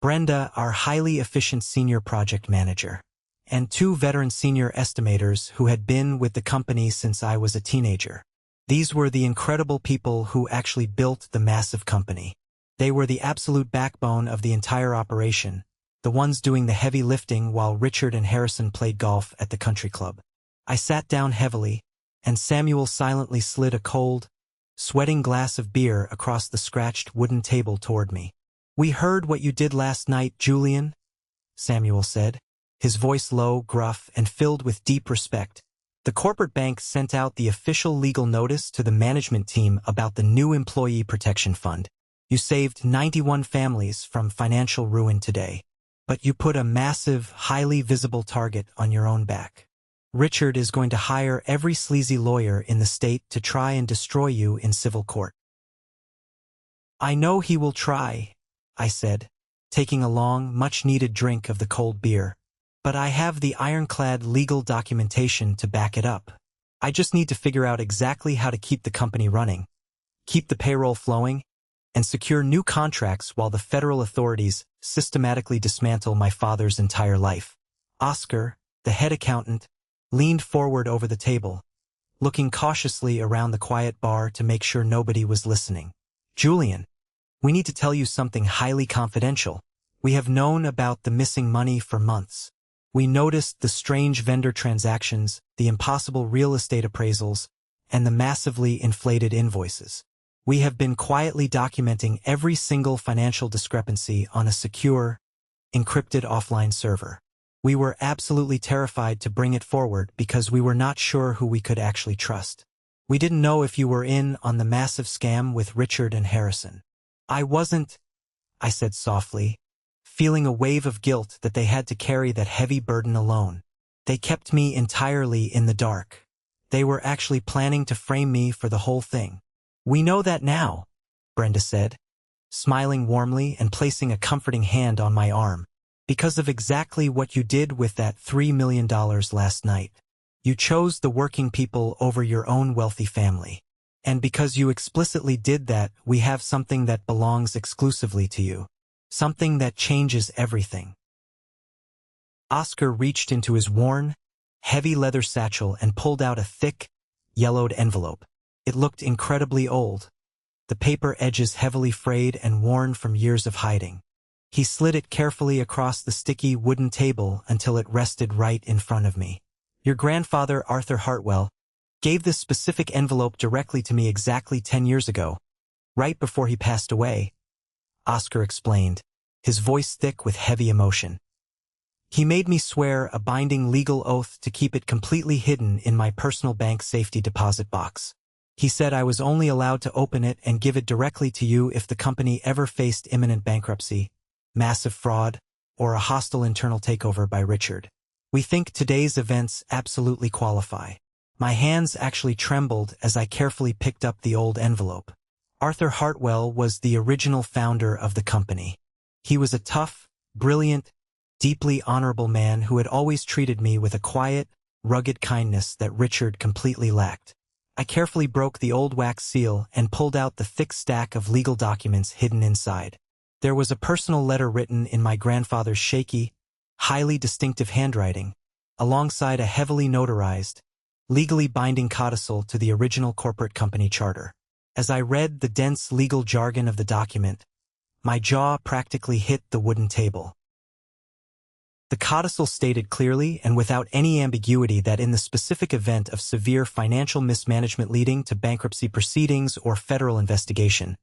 Brenda, our highly efficient senior project manager. And 2 veteran senior estimators who had been with the company since I was a teenager. These were the incredible people who actually built the massive company. They were the absolute backbone of the entire operation, the ones doing the heavy lifting while Richard and Harrison played golf at the country club. I sat down heavily, and Samuel silently slid a cold, sweating glass of beer across the scratched wooden table toward me. "We heard what you did last night, Julian," Samuel said, his voice low, gruff, and filled with deep respect. "The corporate bank sent out the official legal notice to the management team about the new Employee Protection Fund. You saved 91 families from financial ruin today. But you put a massive, highly visible target on your own back. Richard is going to hire every sleazy lawyer in the state to try and destroy you in civil court." "I know he will try," I said, taking a long, much-needed drink of the cold beer. "But I have the ironclad legal documentation to back it up. I just need to figure out exactly how to keep the company running, keep the payroll flowing, and secure new contracts while the federal authorities systematically dismantle my father's entire life." Oscar, the head accountant, leaned forward over the table, looking cautiously around the quiet bar to make sure nobody was listening. "Julian, we need to tell you something highly confidential. We have known about the missing money for months. We noticed the strange vendor transactions, the impossible real estate appraisals, and the massively inflated invoices. We have been quietly documenting every single financial discrepancy on a secure, encrypted offline server. We were absolutely terrified to bring it forward because we were not sure who we could actually trust. We didn't know if you were in on the massive scam with Richard and Harrison." "I wasn't," I said softly, feeling a wave of guilt that they had to carry that heavy burden alone. "They kept me entirely in the dark. They were actually planning to frame me for the whole thing." "We know that now," Brenda said, smiling warmly and placing a comforting hand on my arm. "Because of exactly what you did with that $3 million last night. You chose the working people over your own wealthy family. And because you explicitly did that, we have something that belongs exclusively to you. Something that changes everything." Oscar reached into his worn, heavy leather satchel and pulled out a thick, yellowed envelope. It looked incredibly old, the paper edges heavily frayed and worn from years of hiding. He slid it carefully across the sticky wooden table until it rested right in front of me. "Your grandfather, Arthur Hartwell, gave this specific envelope directly to me exactly 10 years ago, right before he passed away," Oscar explained, his voice thick with heavy emotion. He made me swear a binding legal oath to keep it completely hidden in my personal bank safety deposit box. He said I was only allowed to open it and give it directly to you if the company ever faced imminent bankruptcy, massive fraud, or a hostile internal takeover by Richard. We think today's events absolutely qualify. My hands actually trembled as I carefully picked up the old envelope. Arthur Hartwell was the original founder of the company. He was a tough, brilliant, deeply honorable man who had always treated me with a quiet, rugged kindness that Richard completely lacked. I carefully broke the old wax seal and pulled out the thick stack of legal documents hidden inside. There was a personal letter written in my grandfather's shaky, highly distinctive handwriting, alongside a heavily notarized, legally binding codicil to the original corporate company charter. As I read the dense legal jargon of the document, my jaw practically hit the wooden table. The codicil stated clearly and without any ambiguity that in the specific event of severe financial mismanagement leading to bankruptcy proceedings or federal investigation,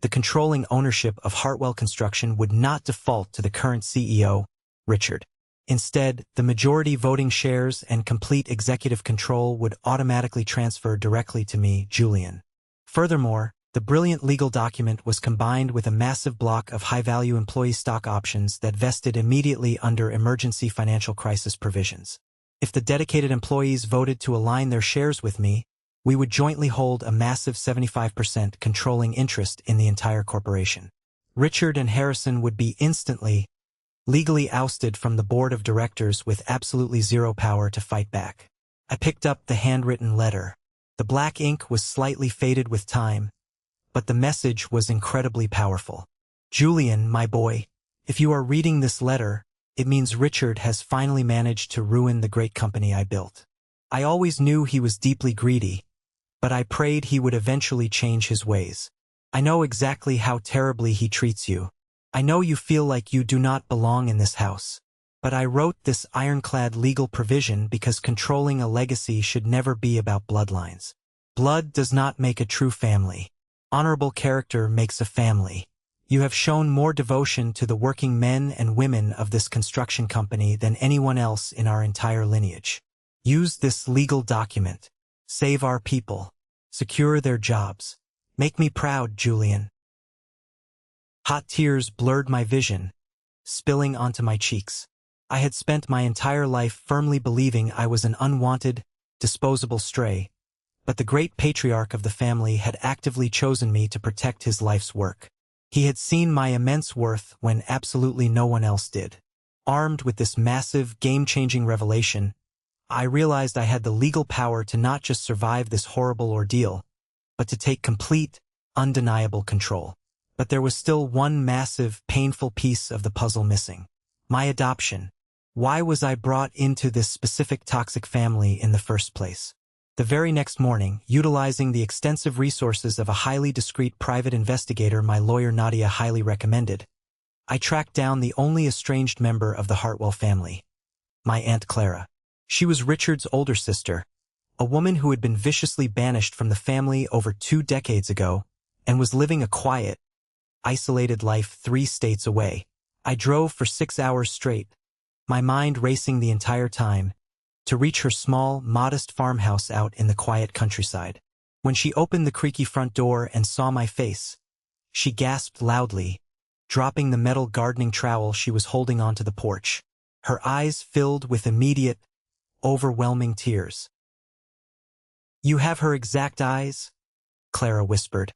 the controlling ownership of Hartwell Construction would not default to the current CEO, Richard. Instead, the majority voting shares and complete executive control would automatically transfer directly to me, Julian. Furthermore, the brilliant legal document was combined with a massive block of high-value employee stock options that vested immediately under emergency financial crisis provisions. If the dedicated employees voted to align their shares with me, we would jointly hold a massive 75% controlling interest in the entire corporation. Richard and Harrison would be instantly, legally ousted from the board of directors with absolutely zero power to fight back. I picked up the handwritten letter. The black ink was slightly faded with time, but the message was incredibly powerful. Julian, my boy, if you are reading this letter, it means Richard has finally managed to ruin the great company I built. I always knew he was deeply greedy, but I prayed he would eventually change his ways. I know exactly how terribly he treats you. I know you feel like you do not belong in this house. But I wrote this ironclad legal provision because controlling a legacy should never be about bloodlines. Blood does not make a true family. Honorable character makes a family. You have shown more devotion to the working men and women of this construction company than anyone else in our entire lineage. Use this legal document. Save our people. Secure their jobs. Make me proud, Julian. Hot tears blurred my vision, spilling onto my cheeks. I had spent my entire life firmly believing I was an unwanted, disposable stray, but the great patriarch of the family had actively chosen me to protect his life's work. He had seen my immense worth when absolutely no one else did. Armed with this massive, game-changing revelation, I realized I had the legal power to not just survive this horrible ordeal, but to take complete, undeniable control. But there was still one massive, painful piece of the puzzle missing. My adoption. Why was I brought into this specific toxic family in the first place? The very next morning, utilizing the extensive resources of a highly discreet private investigator my lawyer Nadia highly recommended, I tracked down the only estranged member of the Hartwell family, my Aunt Clara. She was Richard's older sister, a woman who had been viciously banished from the family over 2 decades ago and was living a quiet, isolated life 3 states away. I drove for 6 hours straight, my mind racing the entire time, to reach her small, modest farmhouse out in the quiet countryside. When she opened the creaky front door and saw my face, she gasped loudly, dropping the metal gardening trowel she was holding onto the porch. Her eyes filled with immediate, overwhelming tears. "You have her exact eyes?" Clara whispered,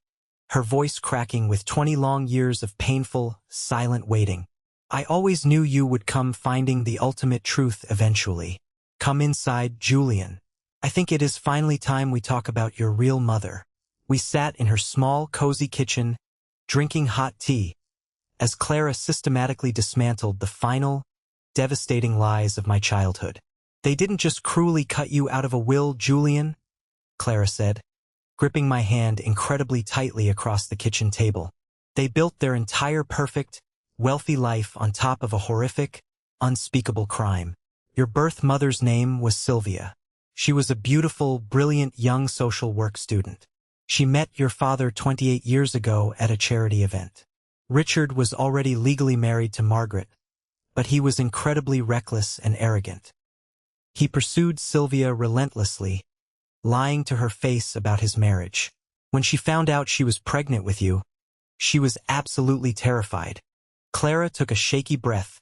her voice cracking with 20 long years of painful, silent waiting. "I always knew you would come finding the ultimate truth eventually. Come inside, Julian. I think it is finally time we talk about your real mother." We sat in her small, cozy kitchen, drinking hot tea, as Clara systematically dismantled the final, devastating lies of my childhood. "They didn't just cruelly cut you out of a will, Julian," Clara said, gripping my hand incredibly tightly across the kitchen table. "They built their entire perfect, wealthy life on top of a horrific, unspeakable crime. Your birth mother's name was Sylvia. She was a beautiful, brilliant young social work student. She met your father 28 years ago at a charity event. Richard was already legally married to Margaret, but he was incredibly reckless and arrogant. He pursued Sylvia relentlessly, lying to her face about his marriage. When she found out she was pregnant with you, she was absolutely terrified. Clara took a shaky breath,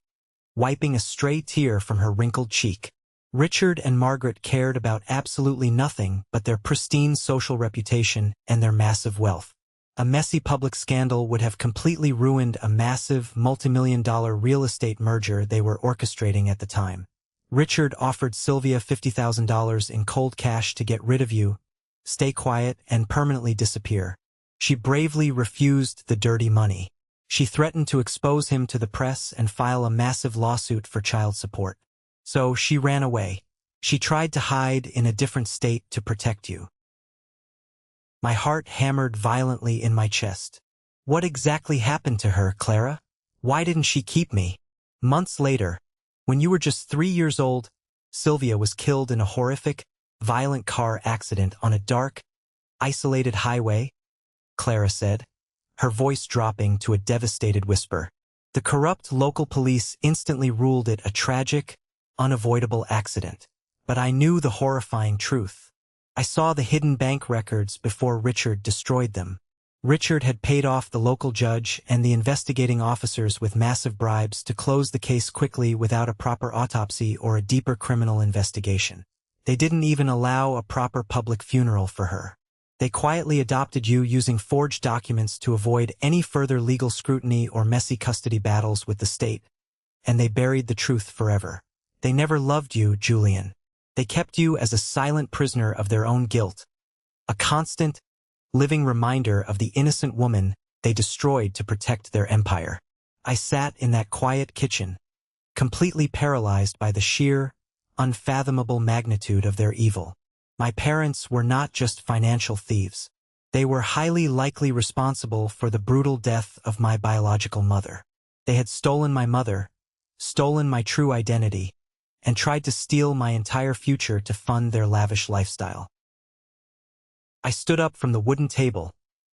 wiping a stray tear from her wrinkled cheek. Richard and Margaret cared about absolutely nothing but their pristine social reputation and their massive wealth. A messy public scandal would have completely ruined a massive, multi-million-dollar real estate merger they were orchestrating at the time. Richard offered Sylvia $50,000 in cold cash to get rid of you, stay quiet, and permanently disappear. She bravely refused the dirty money. She threatened to expose him to the press and file a massive lawsuit for child support. So she ran away. She tried to hide in a different state to protect you. My heart hammered violently in my chest. What exactly happened to her, Clara? Why didn't she keep me? Months later, when you were just 3 years old, Sylvia was killed in a horrific, violent car accident on a dark, isolated highway, Clara said, her voice dropping to a devastated whisper. The corrupt local police instantly ruled it a tragic, unavoidable accident. But I knew the horrifying truth. I saw the hidden bank records before Richard destroyed them. Richard had paid off the local judge and the investigating officers with massive bribes to close the case quickly without a proper autopsy or a deeper criminal investigation. They didn't even allow a proper public funeral for her. They quietly adopted you using forged documents to avoid any further legal scrutiny or messy custody battles with the state. And they buried the truth forever. They never loved you, Julian. They kept you as a silent prisoner of their own guilt, a constant, living reminder of the innocent woman they destroyed to protect their empire. I sat in that quiet kitchen, completely paralyzed by the sheer, unfathomable magnitude of their evil. My parents were not just financial thieves. They were highly likely responsible for the brutal death of my biological mother. They had stolen my mother, stolen my true identity, and tried to steal my entire future to fund their lavish lifestyle. I stood up from the wooden table,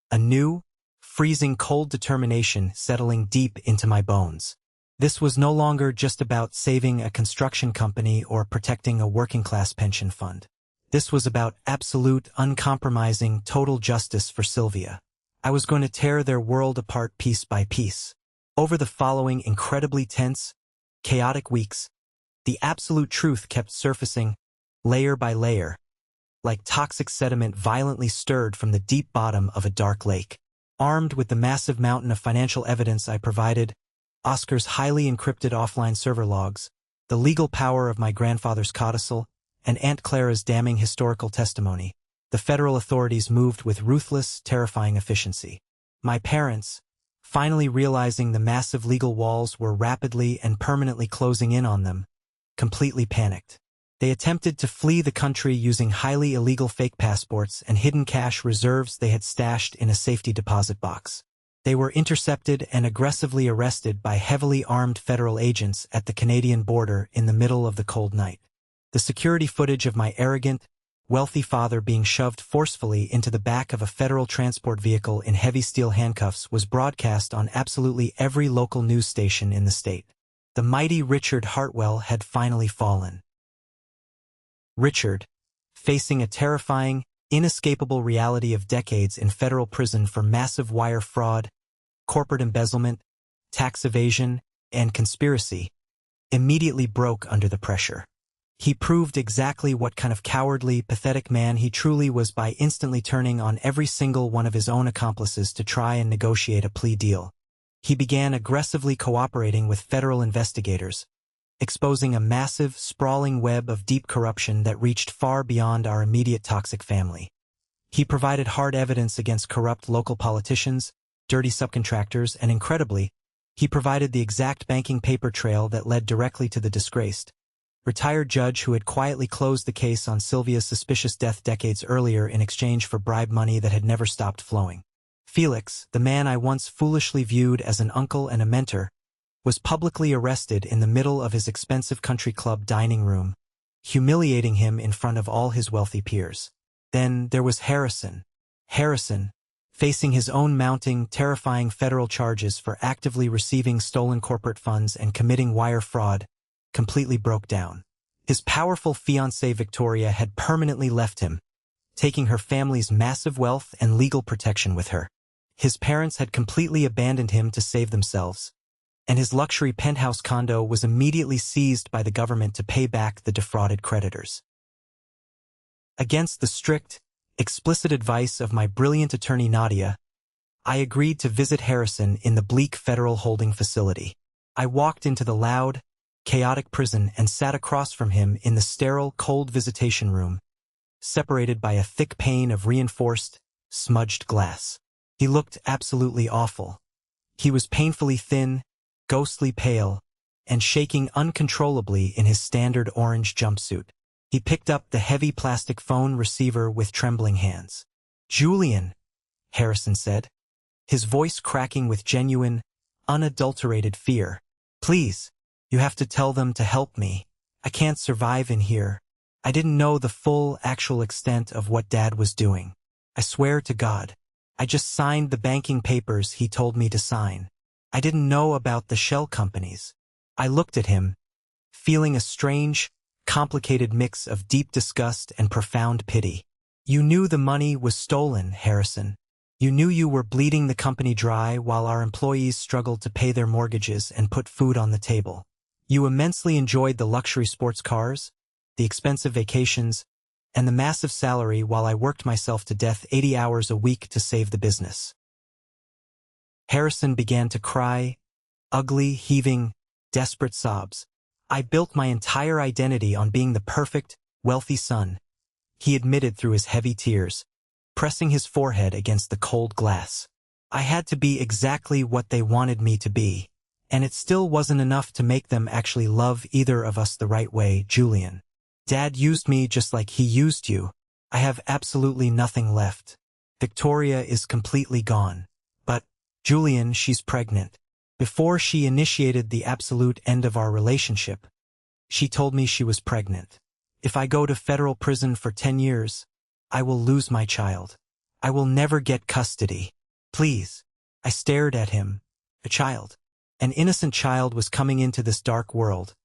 a new, freezing cold determination settling deep into my bones. This was no longer just about saving a construction company or protecting a working-class pension fund. This was about absolute, uncompromising, total justice for Sylvia. I was going to tear their world apart piece by piece. Over the following incredibly tense, chaotic weeks, the absolute truth kept surfacing, layer by layer, like toxic sediment violently stirred from the deep bottom of a dark lake. Armed with the massive mountain of financial evidence I provided, Oscar's highly encrypted offline server logs, the legal power of my grandfather's codicil, and Aunt Clara's damning historical testimony, the federal authorities moved with ruthless, terrifying efficiency. My parents, finally realizing the massive legal walls were rapidly and permanently closing in on them, completely panicked. They attempted to flee the country using highly illegal fake passports and hidden cash reserves they had stashed in a safety deposit box. They were intercepted and aggressively arrested by heavily armed federal agents at the Canadian border in the middle of the cold night. The security footage of my arrogant, wealthy father being shoved forcefully into the back of a federal transport vehicle in heavy steel handcuffs was broadcast on absolutely every local news station in the state. The mighty Richard Hartwell had finally fallen. Richard, facing a terrifying, inescapable reality of decades in federal prison for massive wire fraud, corporate embezzlement, tax evasion, and conspiracy, immediately broke under the pressure. He proved exactly what kind of cowardly, pathetic man he truly was by instantly turning on every single one of his own accomplices to try and negotiate a plea deal. He began aggressively cooperating with federal investigators, exposing a massive, sprawling web of deep corruption that reached far beyond our immediate toxic family. He provided hard evidence against corrupt local politicians, dirty subcontractors, and incredibly, he provided the exact banking paper trail that led directly to the disgraced, retired judge who had quietly closed the case on Sylvia's suspicious death decades earlier in exchange for bribe money that had never stopped flowing. Felix, the man I once foolishly viewed as an uncle and a mentor, was publicly arrested in the middle of his expensive country club dining room, humiliating him in front of all his wealthy peers. Then there was Harrison. Harrison, facing his own mounting, terrifying federal charges for actively receiving stolen corporate funds and committing wire fraud, completely broke down. His powerful fiancée Victoria had permanently left him, taking her family's massive wealth and legal protection with her. His parents had completely abandoned him to save themselves, and his luxury penthouse condo was immediately seized by the government to pay back the defrauded creditors. Against the strict, explicit advice of my brilliant attorney Nadia, I agreed to visit Harrison in the bleak federal holding facility. I walked into the loud, chaotic prison and sat across from him in the sterile, cold visitation room, separated by a thick pane of reinforced, smudged glass. He looked absolutely awful. He was painfully thin, ghostly pale, and shaking uncontrollably in his standard orange jumpsuit. He picked up the heavy plastic phone receiver with trembling hands. "Julian," Harrison said, his voice cracking with genuine, unadulterated fear. "Please, you have to tell them to help me. I can't survive in here. I didn't know the full, actual extent of what Dad was doing. I swear to God. I just signed the banking papers he told me to sign. I didn't know about the shell companies." I looked at him, feeling a strange, complicated mix of deep disgust and profound pity. "You knew the money was stolen, Harrison. You knew you were bleeding the company dry while our employees struggled to pay their mortgages and put food on the table. You immensely enjoyed the luxury sports cars, the expensive vacations, and the massive salary while I worked myself to death 80 hours a week to save the business." Harrison began to cry, ugly, heaving, desperate sobs. "I built my entire identity on being the perfect, wealthy son," he admitted through his heavy tears, pressing his forehead against the cold glass. "I had to be exactly what they wanted me to be, and it still wasn't enough to make them actually love either of us the right way, Julian. Dad used me just like he used you. I have absolutely nothing left. Victoria is completely gone. But, Julian, she's pregnant. Before she initiated the absolute end of our relationship, she told me she was pregnant. If I go to federal prison for 10 years, I will lose my child. I will never get custody. Please." I stared at him. A child. An innocent child was coming into this dark world,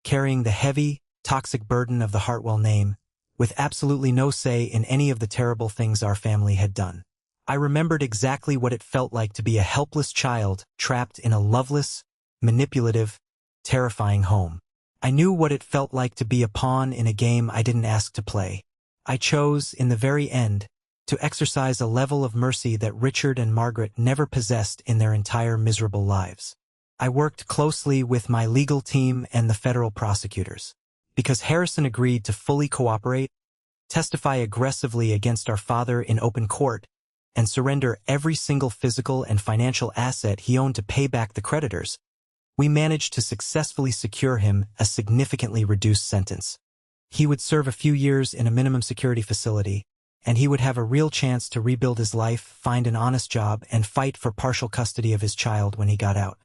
carrying the heavy, toxic burden of the Hartwell name, with absolutely no say in any of the terrible things our family had done. I remembered exactly what it felt like to be a helpless child trapped in a loveless, manipulative, terrifying home. I knew what it felt like to be a pawn in a game I didn't ask to play. I chose, in the very end, to exercise a level of mercy that Richard and Margaret never possessed in their entire miserable lives. I worked closely with my legal team and the federal prosecutors. Because Harrison agreed to fully cooperate, testify aggressively against our father in open court, and surrender every single physical and financial asset he owned to pay back the creditors, we managed to successfully secure him a significantly reduced sentence. He would serve a few years in a minimum security facility, and he would have a real chance to rebuild his life, find an honest job, and fight for partial custody of his child when he got out.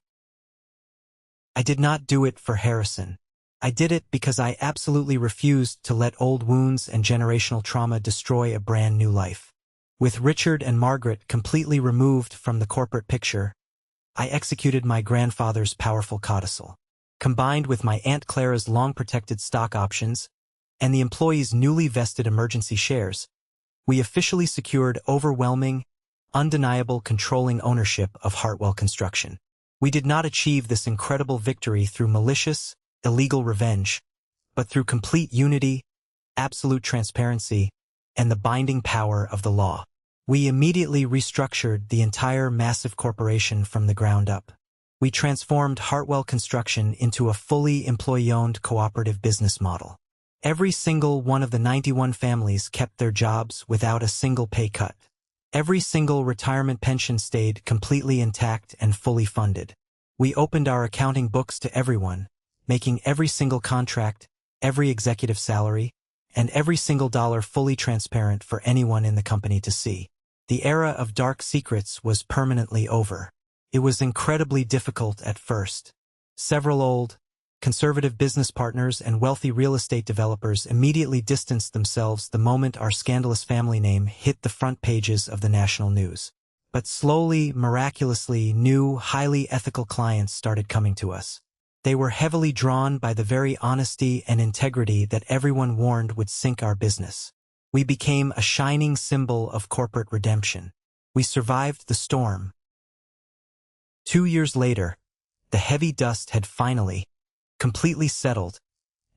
I did not do it for Harrison. I did it because I absolutely refused to let old wounds and generational trauma destroy a brand new life. With Richard and Margaret completely removed from the corporate picture, I executed my grandfather's powerful codicil. Combined with my Aunt Clara's long-protected stock options and the employees' newly vested emergency shares, we officially secured overwhelming, undeniable controlling ownership of Hartwell Construction. We did not achieve this incredible victory through malicious, illegal revenge, but through complete unity, absolute transparency, and the binding power of the law. We immediately restructured the entire massive corporation from the ground up. We transformed Hartwell Construction into a fully employee-owned cooperative business model. Every single one of the 91 families kept their jobs without a single pay cut. Every single retirement pension stayed completely intact and fully funded. We opened our accounting books to everyone, making every single contract, every executive salary, and every single dollar fully transparent for anyone in the company to see. The era of dark secrets was permanently over. It was incredibly difficult at first. Several old, conservative business partners and wealthy real estate developers immediately distanced themselves the moment our scandalous family name hit the front pages of the national news. But slowly, miraculously, new, highly ethical clients started coming to us. They were heavily drawn by the very honesty and integrity that everyone warned would sink our business. We became a shining symbol of corporate redemption. We survived the storm. 2 years later, the heavy dust had finally, completely settled,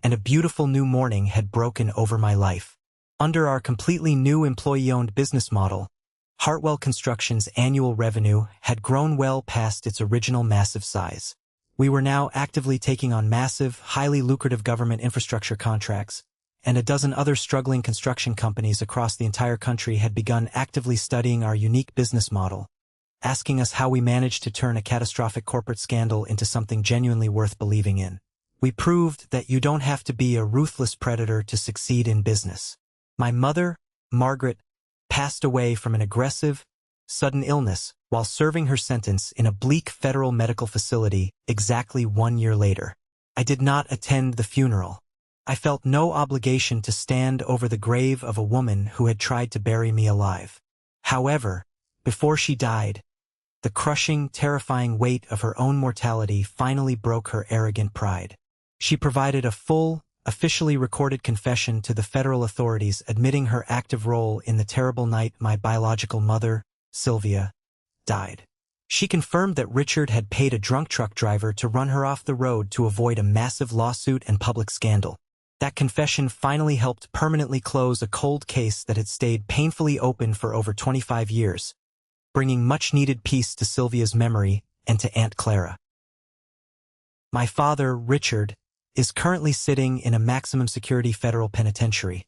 and a beautiful new morning had broken over my life. Under our completely new employee-owned business model, Hartwell Construction's annual revenue had grown well past its original massive size. We were now actively taking on massive, highly lucrative government infrastructure contracts, and a dozen other struggling construction companies across the entire country had begun actively studying our unique business model, asking us how we managed to turn a catastrophic corporate scandal into something genuinely worth believing in. We proved that you don't have to be a ruthless predator to succeed in business. My mother, Margaret, passed away from an aggressive, sudden illness while serving her sentence in a bleak federal medical facility exactly 1 year later. I did not attend the funeral. I felt no obligation to stand over the grave of a woman who had tried to bury me alive. However, before she died, the crushing, terrifying weight of her own mortality finally broke her arrogant pride. She provided a full, officially recorded confession to the federal authorities admitting her active role in the terrible night my biological mother, Sylvia, died. She confirmed that Richard had paid a drunk truck driver to run her off the road to avoid a massive lawsuit and public scandal. That confession finally helped permanently close a cold case that had stayed painfully open for over 25 years, bringing much-needed peace to Sylvia's memory and to Aunt Clara. My father, Richard, is currently sitting in a maximum security federal penitentiary,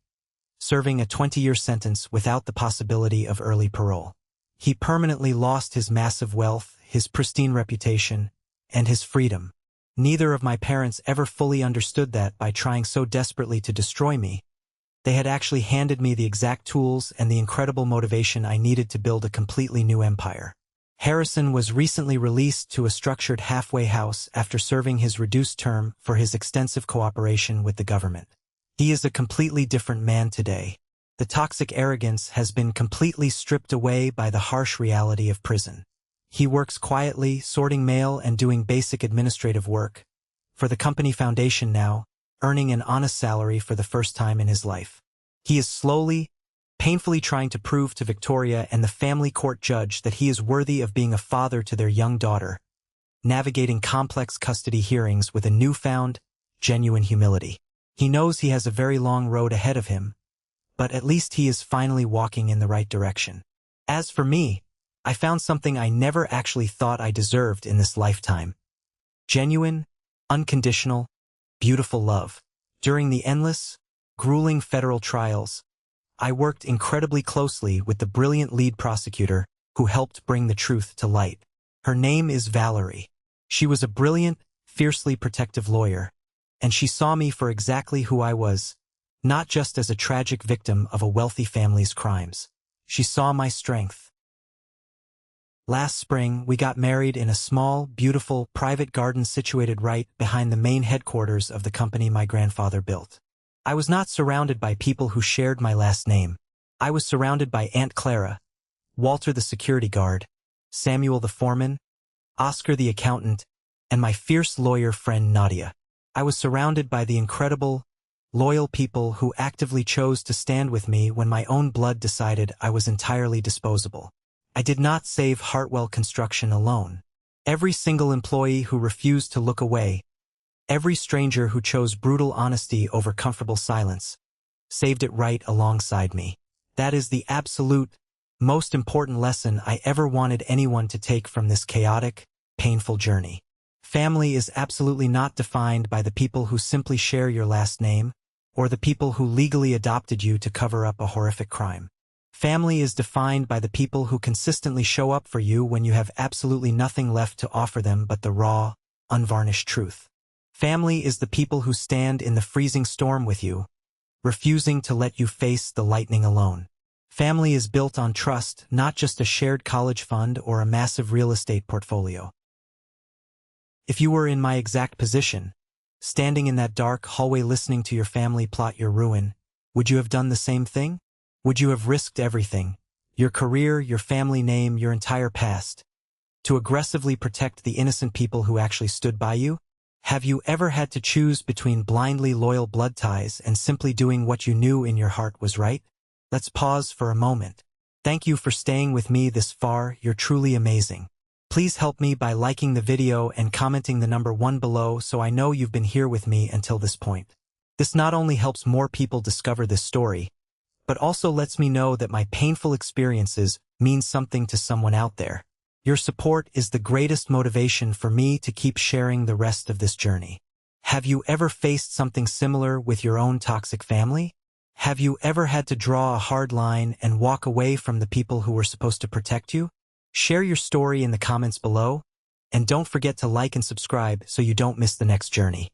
serving a 20-year sentence without the possibility of early parole. He permanently lost his massive wealth, his pristine reputation, and his freedom. Neither of my parents ever fully understood that by trying so desperately to destroy me. They had actually handed me the exact tools and the incredible motivation I needed to build a completely new empire. Harrison was recently released to a structured halfway house after serving his reduced term for his extensive cooperation with the government. He is a completely different man today. The toxic arrogance has been completely stripped away by the harsh reality of prison. He works quietly, sorting mail and doing basic administrative work for the company foundation now, earning an honest salary for the first time in his life. He is slowly, painfully trying to prove to Victoria and the family court judge that he is worthy of being a father to their young daughter, navigating complex custody hearings with a newfound, genuine humility. He knows he has a very long road ahead of him, but at least he is finally walking in the right direction. As for me, I found something I never actually thought I deserved in this lifetime. Genuine, unconditional, beautiful love. During the endless, grueling federal trials, I worked incredibly closely with the brilliant lead prosecutor who helped bring the truth to light. Her name is Valerie. She was a brilliant, fiercely protective lawyer, and she saw me for exactly who I was, not just as a tragic victim of a wealthy family's crimes. She saw my strength. Last spring, we got married in a small, beautiful, private garden situated right behind the main headquarters of the company my grandfather built. I was not surrounded by people who shared my last name. I was surrounded by Aunt Clara, Walter the security guard, Samuel the foreman, Oscar the accountant, and my fierce lawyer friend Nadia. I was surrounded by the incredible, loyal people who actively chose to stand with me when my own blood decided I was entirely disposable. I did not save Hartwell Construction alone. Every single employee who refused to look away, every stranger who chose brutal honesty over comfortable silence, saved it right alongside me. That is the absolute, most important lesson I ever wanted anyone to take from this chaotic, painful journey. Family is absolutely not defined by the people who simply share your last name, or the people who legally adopted you to cover up a horrific crime. Family is defined by the people who consistently show up for you when you have absolutely nothing left to offer them but the raw, unvarnished truth. Family is the people who stand in the freezing storm with you, refusing to let you face the lightning alone. Family is built on trust, not just a shared college fund or a massive real estate portfolio. If you were in my exact position, standing in that dark hallway listening to your family plot your ruin, would you have done the same thing? Would you have risked everything, Your career, your family name, your entire past. To aggressively protect the innocent people who actually stood by you? Have you ever had to choose between blindly loyal blood ties and simply doing what you knew in your heart was right? Let's pause for a moment. Thank you for staying with me this far. You're truly amazing. Please help me by liking the video and commenting the number 1 below so I know you've been here with me until this point. This not only helps more people discover this story, but also lets me know that my painful experiences mean something to someone out there. Your support is the greatest motivation for me to keep sharing the rest of this journey. Have you ever faced something similar with your own toxic family? Have you ever had to draw a hard line and walk away from the people who were supposed to protect you? Share your story in the comments below, and don't forget to like and subscribe so you don't miss the next journey.